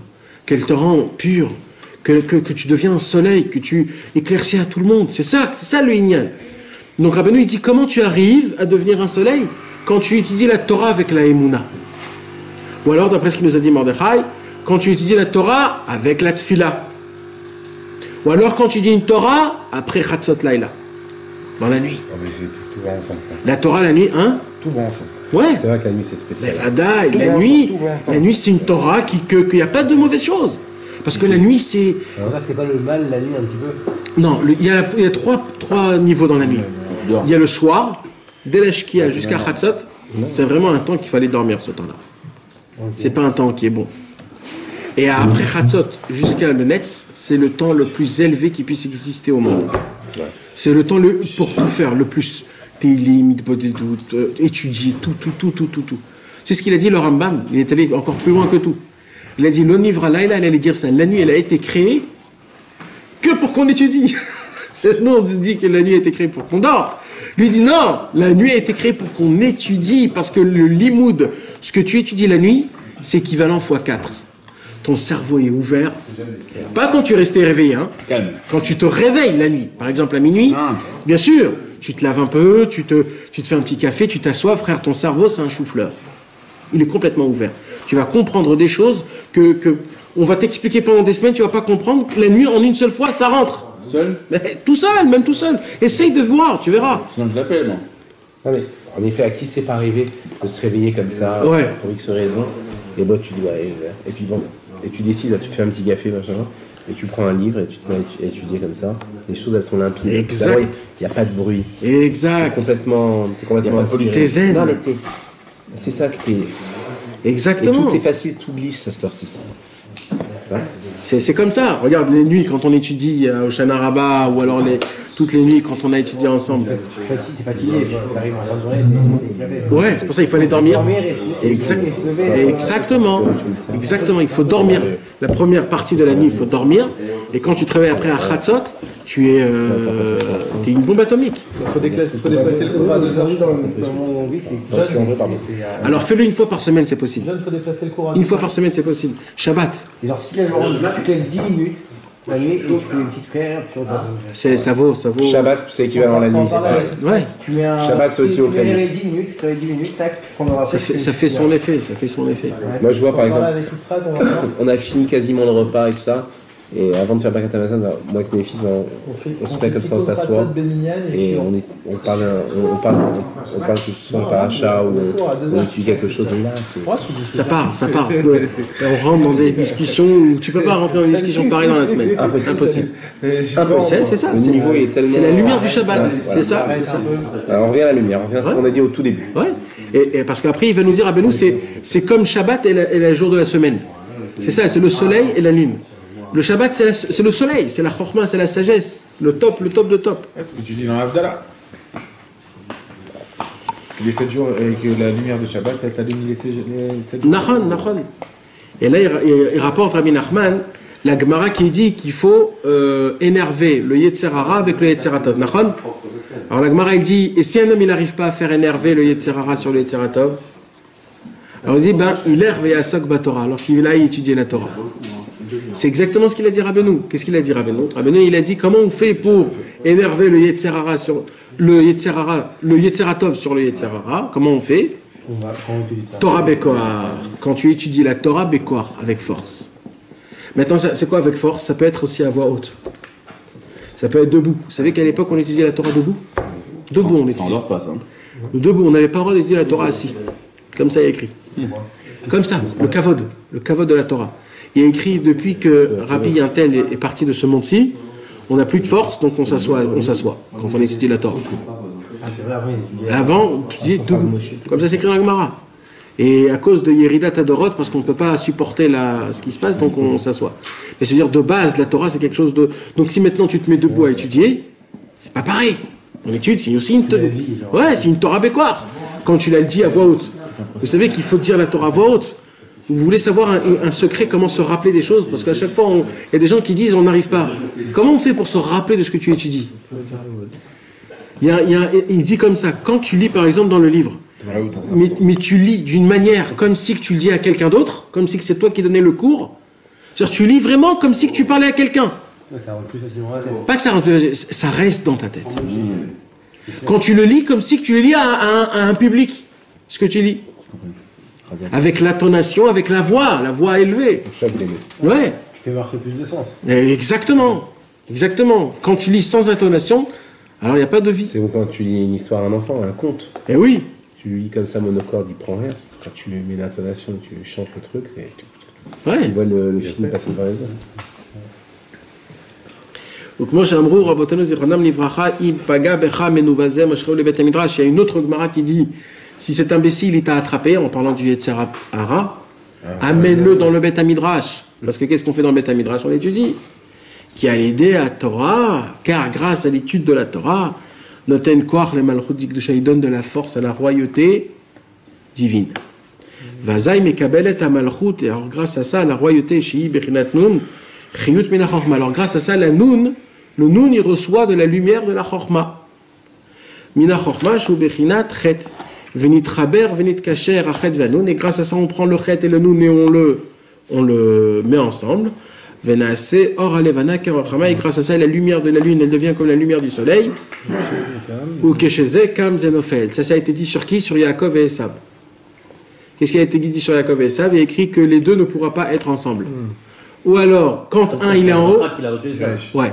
qu'elle te rend pur, que tu deviens un soleil, que tu éclaircis à tout le monde. C'est ça le Inyan. Donc Rabbeinu, il dit, comment tu arrives à devenir un soleil quand tu étudies la Torah avec la Emouna? Ou alors, d'après ce qu'il nous a dit Mordechai, quand tu étudies la Torah avec la Tfila. Ou alors quand tu dis une Torah après Chatzot Laila, dans la nuit. Ah, mais tout va ensemble. La Torah la nuit, hein? Tout va ensemble. Ouais. C'est vrai que la nuit c'est spécial. La nuit c'est une Torah qu'il n'y a pas de mauvaise chose. Parce que la nuit c'est... Alors là c'est pas le mal la nuit un petit peu. Non, il y a trois niveaux dans la nuit. Il y a le soir, dès la Shkia jusqu'à Chatzot, c'est vraiment un temps qu'il fallait dormir ce temps-là. C'est pas un temps qui est bon. Et après Chatzot jusqu'à le Netz, c'est le temps le plus élevé qui puisse exister au monde. C'est le temps pour tout faire, le plus. Télim, étudier, tout. C'est ce qu'il a dit le Rambam, il est allé encore plus loin que tout. Il a dit, l'onivra laïla, il allait dire ça, la nuit elle a été créée que pour qu'on étudie. Non, on dit que la nuit a été créée pour qu'on dort. Lui dit non, la nuit a été créée pour qu'on étudie, parce que le limoud, ce que tu étudies la nuit, c'est équivalent x4. Ton cerveau est ouvert. Pas quand tu restais réveillé, hein. Calme. Quand tu te réveilles la nuit, par exemple à minuit, bien sûr, tu te laves un peu, tu te fais un petit café, tu t'assois, frère, ton cerveau c'est un chou-fleur. Il est complètement ouvert. Tu vas comprendre des choses que on va t'expliquer pendant des semaines, tu vas pas comprendre. La nuit, en une seule fois, ça rentre. Seul? Mais tout seul, même tout seul. Essaye de voir, tu verras. Sinon je l'appelle, moi. Non mais en effet, à qui c'est pas arrivé de se réveiller comme ça Ouais. pour X raison? Et bon, tu dis ouais, et puis bon, et tu décides, là, tu te fais un petit café, machin, et tu prends un livre et tu te mets à étudier comme ça. Les choses elles sont limpides. Exact. Il n'y a pas de bruit. Exact. T'es complètement inspiré. T'es zen. Non mais c'est ça que t'es. Exactement. Et tout est facile, t'oublies cette heure-ci. C'est comme ça. Regarde, les nuits, quand on étudie au Shana Rabbah, ou alors toutes les nuits, quand on a étudié ensemble. T'es fatigué, t'arrives en fin de journée, t'es éclaté. Ouais, c'est pour ça qu'il fallait dormir. Exactement. Exactement, il faut dormir. La première partie de la nuit, il faut dormir. Et quand tu te réveilles après à Chatzot, tu es une bombe atomique. Il faut déplacer le cours à 2 heures. Dans mon oui, c'est Alors fais-le une fois par semaine, c'est possible. Il faut déplacer le cours à Une fois par semaine, c'est possible. Shabbat, Et genre, si tu te lèves 10 minutes, la nuit, et tu fais une petite prière, tu repars. ça vaut. Shabbat, c'est équivalent à la nuit. Ouais. Tu mets un. Shabbat, c'est aussi au Tu te réveilles 10 minutes, tu te réveilles 10 minutes, tac, tu prends dans la Ça fait son effet. Moi, je vois, par exemple, Avec Yitzhak, on va voir. on a fini quasiment le repas et tout ça. Et avant de faire Birkat Hamazon, moi avec mes fils, on se met comme ça, on s'assoit. Et on parle justement par achat ou on étudie quelque chose. Et là, c'est. Ça part. On rentre dans des discussions où tu peux pas rentrer dans des discussions pareilles dans la semaine. Impossible. C'est ça. Le niveau est tellement. C'est la lumière du Shabbat. Voilà. C'est ça. Alors, on revient à la lumière, on revient à ce qu'on a dit au tout début. Ouais. Et parce qu'après, il va nous dire, ah ben nous, c'est comme Shabbat et le jour de la semaine. C'est ça, c'est le soleil et la lune. Le Shabbat, c'est le soleil, c'est la chorma, c'est la sagesse. Le top de top. Est-ce que tu dis dans l'Avdallah que les 7 jours et que la lumière de Shabbat, elle t'allume les 7 jours? Nachon. Et là, il rapporte Rabbi Nachman, la Gemara qui dit qu'il faut énerver le Yetzer Hara avec le Yetzer Tov. Nachon. Alors la Gemara, il dit, et si un homme, il n'arrive pas à faire énerver le Yetzer Hara sur le Yetzer Tov, alors il dit, il erve et asok batorah, alors qu'il a étudié la Torah. C'est exactement ce qu'il a dit Rabbeinu. Qu'est-ce qu'il a dit Rabbeinu? Rabbeinu, il a dit comment on fait pour énerver le Yetzer Hara sur le Yetzer Tov sur le Yetzer Hara. Comment on fait? Torah Bekoar. Quand tu étudies la Torah Bekoar avec force. Maintenant, c'est quoi avec force? Ça peut être aussi à voix haute. Ça peut être debout. Vous savez qu'à l'époque on étudiait la Torah debout? Debout on étudiait. Ça endort pas ça. Debout, on n'avait pas le droit d'étudier la Torah assis. Comme ça il y a écrit. Comme ça, le kavod de la Torah. Il y a écrit depuis que Rabbi Yantel est parti de ce monde-ci, on n'a plus de force, donc on s'assoit quand on étudie la Torah. C'est vrai, Avant, on étudiait debout. Comme ça, c'est écrit dans la Gemara. Et à cause de Yeridat Adorot, parce qu'on ne peut pas supporter ce qui se passe, donc on s'assoit. Mais c'est-à-dire, de base, la Torah, c'est quelque chose de... Donc si maintenant tu te mets debout à étudier, c'est pas pareil. On étudie, c'est aussi une... c'est une Torah Bekoar. Quand tu l'as dit à voix haute. Vous savez qu'il faut dire la Torah à voix haute. Vous voulez savoir un secret, comment se rappeler des choses? Parce qu'à chaque fois, il y a des gens qui disent on n'arrive pas. Comment on fait pour se rappeler de ce que tu étudies? Il dit comme ça, quand tu lis par exemple dans le livre, mais tu lis d'une manière comme si que tu le dis à quelqu'un d'autre, comme si que c'est toi qui donnais le cours. C'est-à-dire tu lis vraiment comme si que tu parlais à quelqu'un. Ça rentre plus facilement à la tête. Pas que ça rentre, ça reste dans ta tête. Quand tu le lis comme si que tu le lis à un public, ce que tu lis. Avec l'intonation, avec la voix élevée. Ouais. Tu fais marcher plus de sens. Exactement. Exactement. Quand tu lis sans intonation, alors il n'y a pas de vie. C'est comme quand tu lis une histoire à un enfant, un conte. Eh oui. Tu lis comme ça monocorde, il prend rien. Quand tu lui mets l'intonation, tu chantes le truc, c'est... Ouais. Tu vois le film passer par les hommes. Donc moi j'ai un brou, Rabotanu Zichronam Livracha, Ipaga Becha Menuvazeh Mashreou le Bet Midrash. Il y a une autre Gemara qui dit si cet imbécile il t'a attrapé en parlant du Yetzer Hara, amène-le dans le Bet Midrash. Parce que qu'est-ce qu'on fait dans le Bet Midrash? On étudie. Qui a aidé à Torah, car grâce à l'étude de la Torah, Noten Koach le Malchut Dikdusha, il donne de la force à la royauté divine. Vazaï Mekabelet à Malchut, et alors grâce à ça, la royauté Shei Bechinat Nun, Chiyut Mina Chochma. Alors grâce à ça, la Nun, le Nun, il reçoit de la lumière de la Chochma. Mina Chochma, Shu Bechinat Chet. Venit Traber, Venit Kacher, Achet Vanun, et grâce à ça, on prend le Chet et le Nun et on le met ensemble. Venase or alevana kerachama, et grâce à ça, la lumière de la lune, elle devient comme la lumière du soleil. Ou kesheze kam zenofel. Ça a été dit sur qui? Sur Yaakov et Esav. Qu'est-ce qui a été dit sur Yaakov et Esav? Il est écrit que les deux ne pourront pas être ensemble. Ou alors, quand un il est en haut, ouais.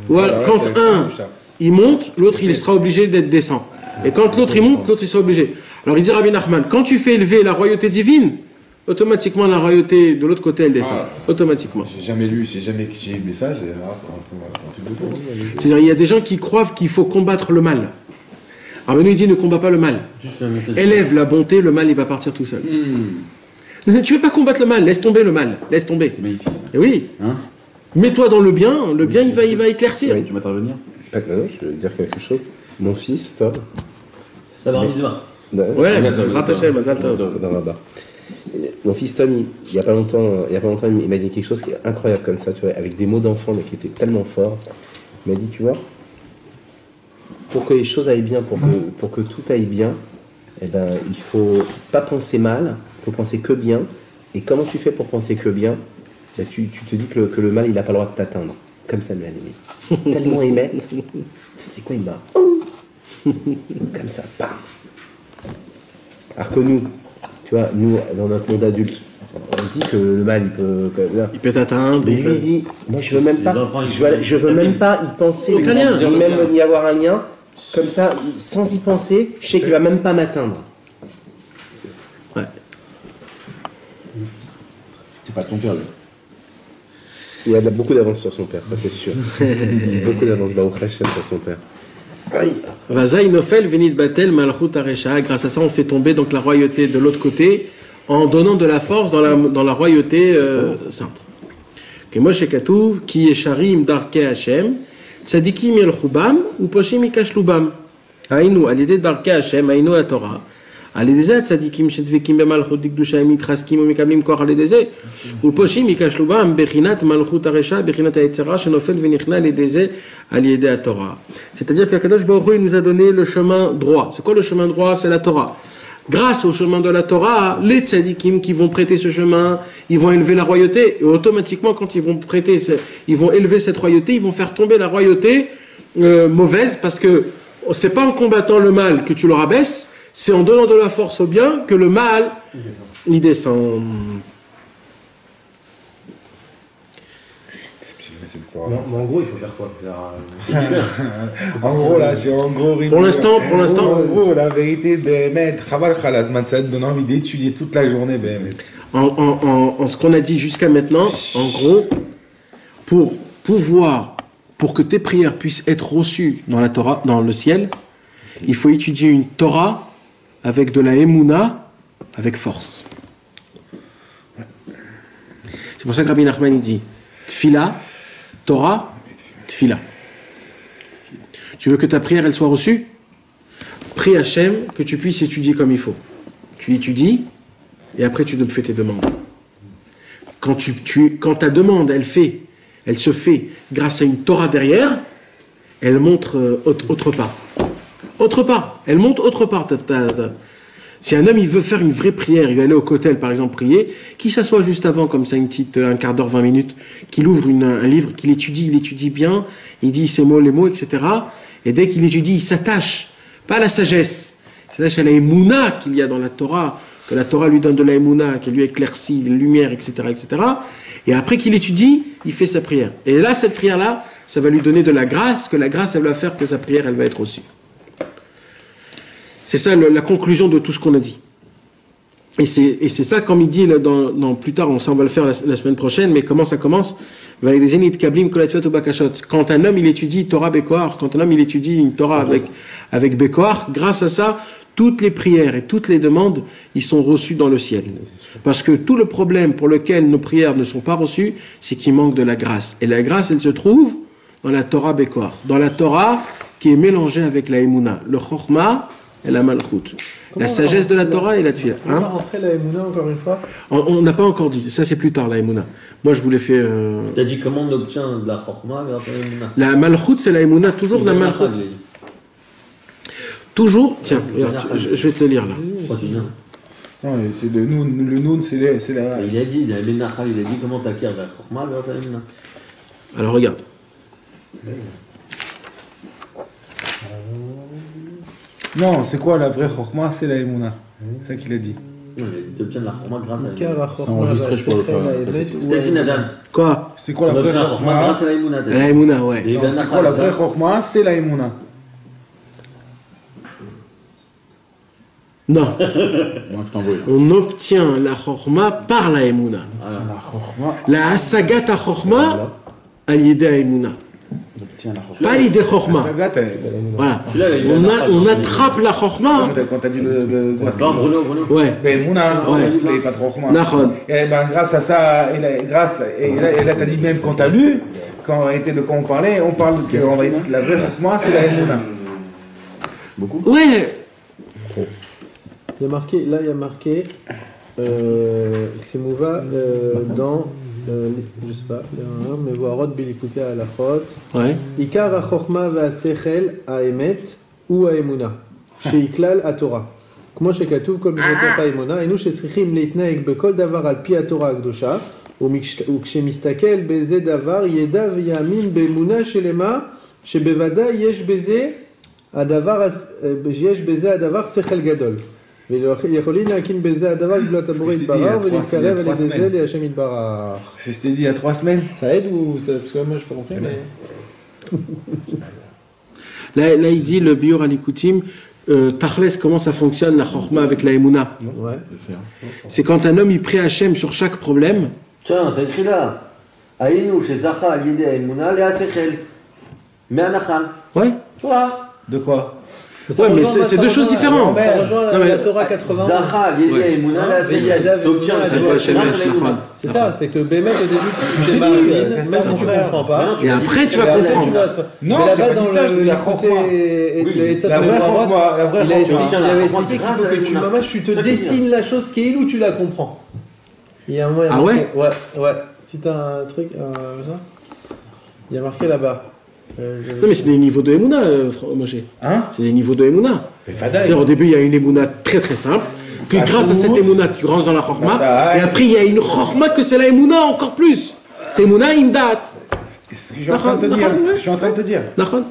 Ou alors, quand un il monte, l'autre il sera obligé d'être descend. Et quand l'autre il monte, l'autre il sera obligé. Alors il dit Rabbi Nachman, quand tu fais élever la royauté divine, automatiquement la royauté de l'autre côté elle descend. Automatiquement. J'ai jamais lu le message. C'est-à-dire il y a des gens qui croient qu'il faut combattre le mal. Alors nous il dit ne combat pas le mal. Élève la bonté, le mal il va partir tout seul. Tu ne veux pas combattre le mal, laisse tomber le mal, laisse tomber. C'est magnifique. Et oui. Hein? Mets-toi dans le bien il va éclaircir. Tu vas intervenir? Non, je veux dire quelque chose. Mon fils, Tom. Ça va en mitzvah. Ouais, Zatachem, Mazal Tov. Mon fils Tom, il y a pas longtemps, il m'a dit quelque chose qui est incroyable comme ça, tu vois, avec des mots d'enfant mais qui étaient tellement forts. Il m'a dit, tu vois, pour que les choses aillent bien, pour que tout aille bien, eh ben, il faut pas penser mal, il faut penser que bien. Et comment tu fais pour penser que bien? Ben, tu te dis que le mal, il n'a pas le droit de t'atteindre. Comme ça, lui, à la limite. Tellement émettre. C'est quoi, il m'a... Comme ça, bam. Alors que nous, tu vois, nous, dans notre monde adulte, on dit que le mal, il peut t'atteindre. Mais lui, il dit, moi, je veux même pas, je veux même pas y penser, ni même y avoir un lien. Comme ça, sans y penser, je sais qu'il va même pas m'atteindre. Ouais. C'est pas ton père, lui. Il a beaucoup d'avance sur son père, ça c'est sûr. Beaucoup d'avance, Baruch Hashem, sur son père. Vazaï Nofel Venit Batel Malchut Aresha. Grâce à ça, on fait tomber donc la royauté de l'autre côté en donnant de la force dans la royauté sainte. Que Moshe Katouv qui est Sharim Darke Hashem Tzadikim Yelchubam ou Poshim Ikashlubam. Aïnou, à l'idée de Darke Hashem, Aïnou la Torah. À l'idée Tzadikim Shedvekim Bemalchut Dikdusha Mitraskim ou Mikablim Kor à l'idée ou Poshim Ikashlubam Bechinat Malchut Aresha Bechinat Aitzera Shenofel Venichna l'idée à l'idée à Torah. C'est-à-dire qu'Akadosh Baruch Hu nous a donné le chemin droit. C'est quoi le chemin droit? C'est la Torah. Grâce au chemin de la Torah, les tzadikim qui vont prêter ce chemin, ils vont élever la royauté, et automatiquement, quand ils vont élever cette royauté, ils vont faire tomber la royauté mauvaise, parce que c'est pas en combattant le mal que tu le rabaisses, c'est en donnant de la force au bien que le mal, il descend. En gros, il faut faire quoi? En gros, là, Pour l'instant. En gros, la vérité, Bémet, Chaval Khalazman, ça te donne envie d'étudier toute la journée, Bémet. En ce qu'on a dit jusqu'à maintenant, en gros, pour que tes prières puissent être reçues dans la Torah, dans le ciel, il faut étudier une Torah avec de la Emouna, avec force. C'est pour ça que Rabbi Nachman il dit Tfila, Torah, Tfila. Tu veux que ta prière elle soit reçue? Prie Hachem que tu puisses étudier comme il faut. Tu étudies et après tu fais tes demandes. Quand ta demande, elle se fait grâce à une Torah derrière, elle montre autre part. Autre part, elle monte autre part. Si un homme il veut faire une vraie prière, il va aller au kotel par exemple prier, qu'il s'assoit juste avant comme ça un quart d'heure, 20 minutes, qu'il ouvre un livre, qu'il étudie, il étudie bien, il dit ses mots, les mots, etc. Et dès qu'il étudie, il s'attache, pas à la sagesse, il s'attache à la émouna qu'il y a dans la Torah, que la Torah lui donne de la émouna, qu'elle lui éclaircit les lumières, etc., etc. Et après qu'il étudie, il fait sa prière. Et là, cette prière-là, ça va lui donner de la grâce, que la grâce, elle va faire que sa prière, elle va être reçue. C'est ça la conclusion de tout ce qu'on a dit. Et c'est ça, comme il dit dans plus tard, on va le faire la semaine prochaine, mais comment ça commence? Quand un homme il étudie Torah Bekoar, quand un homme il étudie une Torah avec Bekoar, grâce à ça, toutes les prières et toutes les demandes, ils sont reçus dans le ciel. Parce que tout le problème pour lequel nos prières ne sont pas reçues, c'est qu'il manque de la grâce. Et la grâce, elle se trouve dans la Torah Bekoar, dans la Torah qui est mélangée avec la Emouna, le Chokhmah et la Malchut. La sagesse de la Torah et la Tfila. On va rentrer la Emouna encore une fois. On n'a pas encore dit, ça c'est plus tard la Emouna. Moi je voulais faire... Tu as dit comment on obtient de la Chokhmah grâce à la Emouna? La Malchut c'est la Emouna, toujours de la Malchut. Toujours, tiens, regarde, je vais te le lire là. Non, c'est le Noun, c'est la... Il a dit, il a dit comment t'acquiers la Chokhmah grâce à la Emouna. Alors regarde. Non, c'est quoi la vraie Chokhmah? C'est la Emouna. C'est ça qu'il a dit. Tu obtiens de la Chokhmah grâce à la Emouna. C'est enregistré, je peux le faire. C'était dit Nadam. Quoi? C'est quoi la vraie Chokhmah? Grâce à la Emouna. La Emouna, ouais. Non, c'est quoi la vraie Chokhmah? C'est la Emouna. Non. Moi, je t'envoie. On obtient la Chokhmah par la Emouna. La Hasagat Chokhmah à l'idée à Emouna. Pas l'idée Chokhmah. Voilà. On attrape la Chokhmah. Quand t'as dit le Bruno. Ouais. Mais Emouna, on n'explique pas trop Chokhmah. Nachon. Et ben grâce à ça, et là t'as dit même quand t'as lu, quand on parlait, on parle que la vraie Chokhmah c'est la Emouna. Beaucoup. Ouais. Il y a marqué Xemouva dans, je sais pas, mais Voarot Bilikutia à la Chot. Ouais. Ikar ha-Chokhmah va-Sechel ha-Emet ou ha-Emuna. Sheiklal ha-Torah. כמו שכתוב כל מצוותיך האמונה, היינו שצריכים להתנהג בכל דבר על פי התורה הקדושה, וכשמסתכל באיזה דבר ידע ויאמין באמונה שלמה, שבוודאי יש בזה הדבר שכל גדול. ויכולים להקים בזה הדבר גבולת הבורא יתברך ולהתקרב על ידי זה להשם יתברך. C'est ce que je t'ai dit il y a 3 semaines. Ça aide ou ça... Parce que moi je peux comprendre, mais... Là, il dit le Biur Alikutim, Tachles, comment ça fonctionne la Chokhmah avec la Emouna? Ouais. C'est quand un homme il prie Hachem sur chaque problème. Tiens, c'est écrit là. Aïnou, chez Zacha, l'idée à Emouna, Léa Sechel. Mais Anachal. Ouais. Toi. De quoi? Ouais, mais c'est deux choses différentes. Ça rejoint la Torah 80. Zacha, l'idée à Emouna, Léa Sechel. C'est ça, c'est que Bémet au début tu fais marine, même si tu comprends pas. Et après tu vas comprendre. Non, mais là-bas dans la côté la vraie Chokhmah, il avait expliqué qu'il faut que tu te dessines la chose qui est où tu la comprends. Il y a un moyen. Ah ouais? Ouais. Si t'as un truc, il y a marqué là-bas. Non mais c'est des niveaux de Emouna, Moshe. Hein? C'est des niveaux de Emouna. Au début il y a une Emouna très très simple. Puis grâce à cette Emouna tu rentres dans la Chokhmah. Et après il y a une Chokhmah que c'est la Emouna encore plus. C'est Emouna Imdat. C'est ce que je suis en train de te dire. Nachon.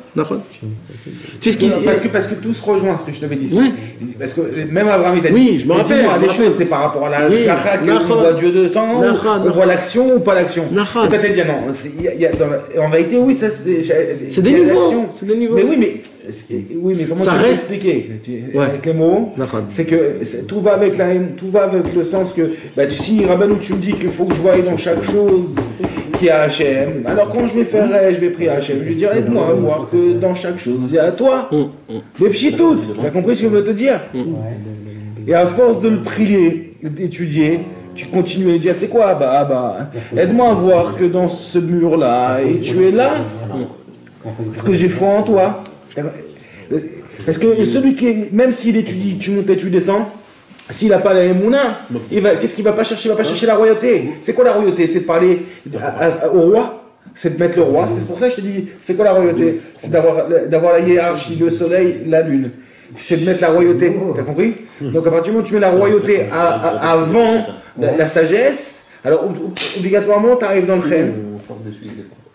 C'est ce qui parce que tout se rejoint ce que je t'avais dit. Oui. Parce que même Abraham il a dit. Oui, je me rappelle. Les choses c'est par rapport à la Shgacha qu'on voit Dieu de temps, on voit l'action ou pas l'action. Et toi t'as dit non, en vérité oui ça c'est des niveaux. C'est des niveaux. Mais mais comment ça tu peux reste expliquer avec les mots? C'est que tout va avec le sens que si Rabbeinu tu me dis qu'il faut que je voie dans chaque chose qui est à Hachem. Alors quand je vais prier à Hachem, je lui dirai aide-moi à voir que dans chaque chose, il y a à toi. Les pchitout, tu as compris ce que je veux te dire? Et à force de le prier, d'étudier, tu continues à lui dire, tu sais quoi, aide-moi à voir que dans ce mur-là, et tu es là, parce que j'ai foi en toi. Parce que celui qui est, même s'il étudie, tu montes et tu descends, S'il n'a pas la Emouna, qu'est-ce qu'il va pas chercher? Il va pas chercher la royauté. C'est quoi la royauté? C'est de parler au roi, c'est de mettre le roi. C'est pour ça que je te dis, c'est quoi la royauté? C'est d'avoir la hiérarchie, le soleil, la lune. C'est de mettre la royauté, t'as compris? Donc à partir du moment où tu mets la royauté avant la sagesse, alors obligatoirement tu arrives dans le Khem.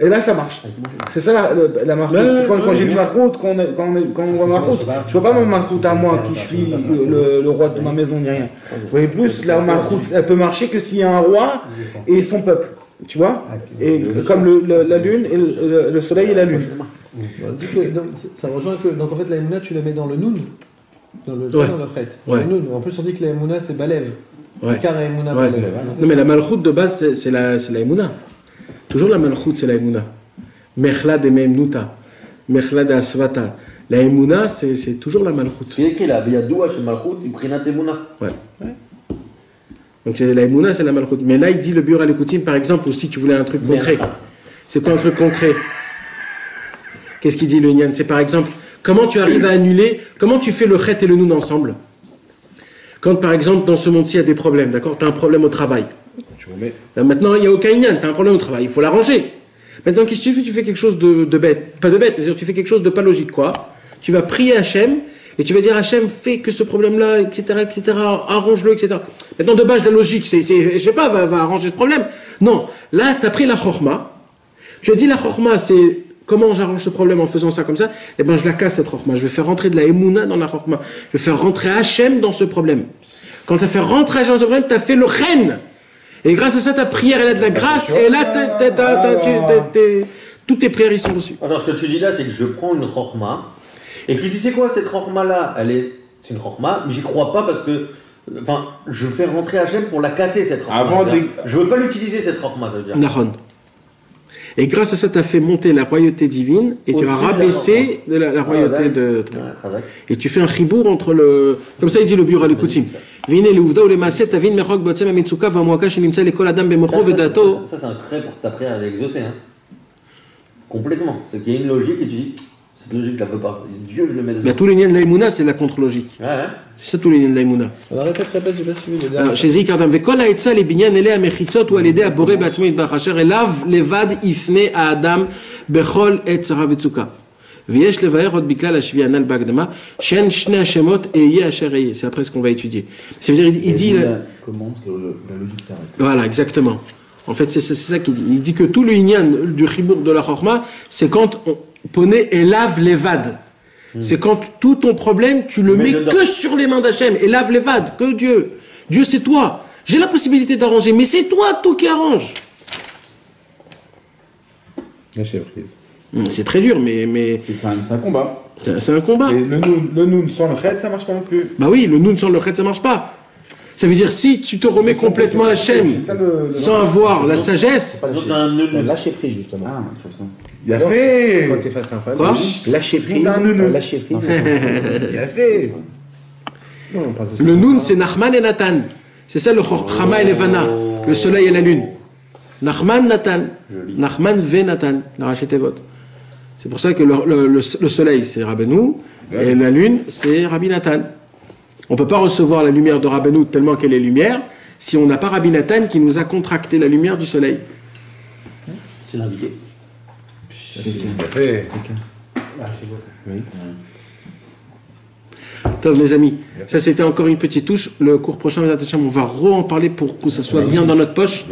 Et là ça marche. C'est ça la marche. Quand j'ai lu ma route, quand on voit ma route, je vois pas ma route à moi qui suis le roi de ma maison ni rien. Vous voyez plus, ma route elle peut marcher que s'il y a un roi et son peuple. Tu vois? Et comme la lune, et le soleil et la lune. Donc, ça rejoint que. Donc en fait la Emouna tu la mets dans le Noun, dans le Chet. Le Noun. En plus on dit que la Emouna c'est Balev. Ouais. Balev. Non mais la Malchut de base c'est la Emouna. Toujours la Malchut c'est la Emouna. Mechla de Memnuta, Mechla de Asvata. La Emouna c'est toujours la Malchut. Il y a écrit là, Biyadoua chez Malchut, il prit Emouna. Ouais. Donc c'est la Emouna, c'est la Malchut. Mais là il dit le Biur al-Écoutim par exemple, ou si tu voulais un truc concret. C'est quoi un truc concret? Qu'est-ce qu'il dit le Nyan? C'est par exemple, comment tu arrives à annuler, comment tu fais le Chet et le Noun ensemble? Quand par exemple dans ce monde-ci il y a des problèmes, d'accord? Tu as un problème au travail. Là, maintenant il n'y a aucun Nyan, tu as un problème au travail, il faut l'arranger. Maintenant qu'est-ce que tu fais? Tu fais quelque chose de bête, pas de bête, mais tu fais quelque chose de pas logique, quoi. Tu vas prier Hachem et tu vas dire Hachem, fais que ce problème-là, etc., arrange-le, etc. Maintenant de base la logique, je sais pas, va arranger ce problème. Non, là tu as pris la Chorma, tu as dit la Chorma c'est comment j'arrange ce problème en faisant ça comme ça? Eh bien, je la casse cette Chorma. Je vais faire rentrer de la Emouna dans la Chorma. Je vais faire rentrer Hachem dans ce problème. Quand tu as fait rentrer Hachem dans ce problème, tu as fait le Chen. Et grâce à ça, ta prière, elle a de la grâce. Et là, toutes tes prières, ils sont reçues. Alors, ce que tu dis là, c'est que je prends une Chorma. Et puis, tu sais quoi, cette Chorma-là, c'est une Chorma, mais j'y crois pas parce que. Enfin, je fais rentrer Hachem pour la casser, cette Chorma. Je veux pas l'utiliser, cette Chorma, ça veut dire. Nahon. Et grâce à ça, tu as fait monter la royauté divine et tu as rabaissé la royauté de... Et tu fais un chibour entre le... Comme ça, il dit le Biur al-Écoutim. Ça, c'est un trait pour ta prière à exaucer. Hein. Complètement. C'est qu'il y a une logique et tu dis, cette logique là veut pas. Dieu, je le mets dedans. Mais tous les liens de l'Aïmouna, c'est la contre-logique. Ouais. C'est ça tous les liens de l'Aïmouna. Alors répète, j'ai pas suivi. Alors, chez Zikardam, Vekol haetza les binyan ele amechitzot ou alede abore batzmo itbach asher elav levad ifne a Adam bechol et tzara vetzuka. V'yesh levaer od biklal hashvian al bagdama shen shne hashemot eye asher eye. C'est après ce qu'on va étudier. Ça veut dire, il dit... Commence, la logique s'arrête. Voilà, exactement. En fait, c'est ça qu'il dit. Il dit que tout le inyan du chibour de la chorma, c'est quand on poney et lave levad. C'est quand tout ton problème, tu le mets que sur les mains d'Hachem et lave levad, que Dieu. Dieu, c'est toi. J'ai la possibilité d'arranger, mais c'est toi tout qui arrange. Lâcher prise. C'est très dur, mais... C'est un combat. C'est un combat. Et le Noun sans le Chet, ça marche pas non plus. Bah oui, le Noun sans le Chet, ça marche pas. Ça veut dire, si tu te remets complètement à Hachem, sans avoir la sagesse... Lâcher prise, justement. Ah, sur ça. Il a fait. Quand tu es face à un problème, Quoi? lâcher prise. Lâcher prise. Il a fait. Le Noun, c'est Nachman et Nathan. C'est ça le Chama et Levana, le soleil et la lune. Nachman, Nathan. Nachman ve Nathan, la Rachetevot. C'est pour ça que le soleil, c'est Rabbeinu, et la lune, c'est Rabbi Nathan. On ne peut pas recevoir la lumière de Rabbeinu tellement qu'elle est lumière, si on n'a pas Rabbi Nathan qui nous a contracté la lumière du soleil. C'est l'invité. C'est beau. Oui. Tov, mes amis, ça c'était encore une petite touche. Le cours prochain, on va en parler pour que ça soit bien dans notre poche.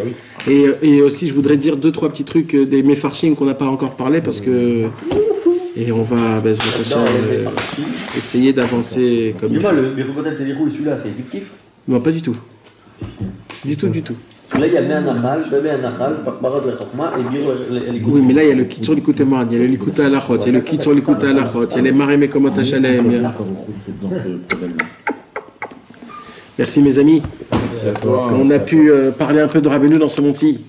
Et aussi, je voudrais dire 2-3 petits trucs des Mefarshim qu'on n'a pas encore parlé parce que. Et on va essayer d'avancer comme. Dis-moi, le Mefokotel Tédirou, celui-là, c'est kiff? Non, pas du tout. Du tout. Là, il y a Me'anachal, Be'anachal, Parbarad Lechokma et Biro Elikut. Oui, mais là, il y a le kit sur l'Ikut Emad, il y a le Likut Alachot, il y a le kit sur l'Ikut Alachot, il y a les Maré Mekomot Hashalem. Merci, mes amis. Merci à toi. On a pu parler un peu de Rabbeinu dans ce monde-ci.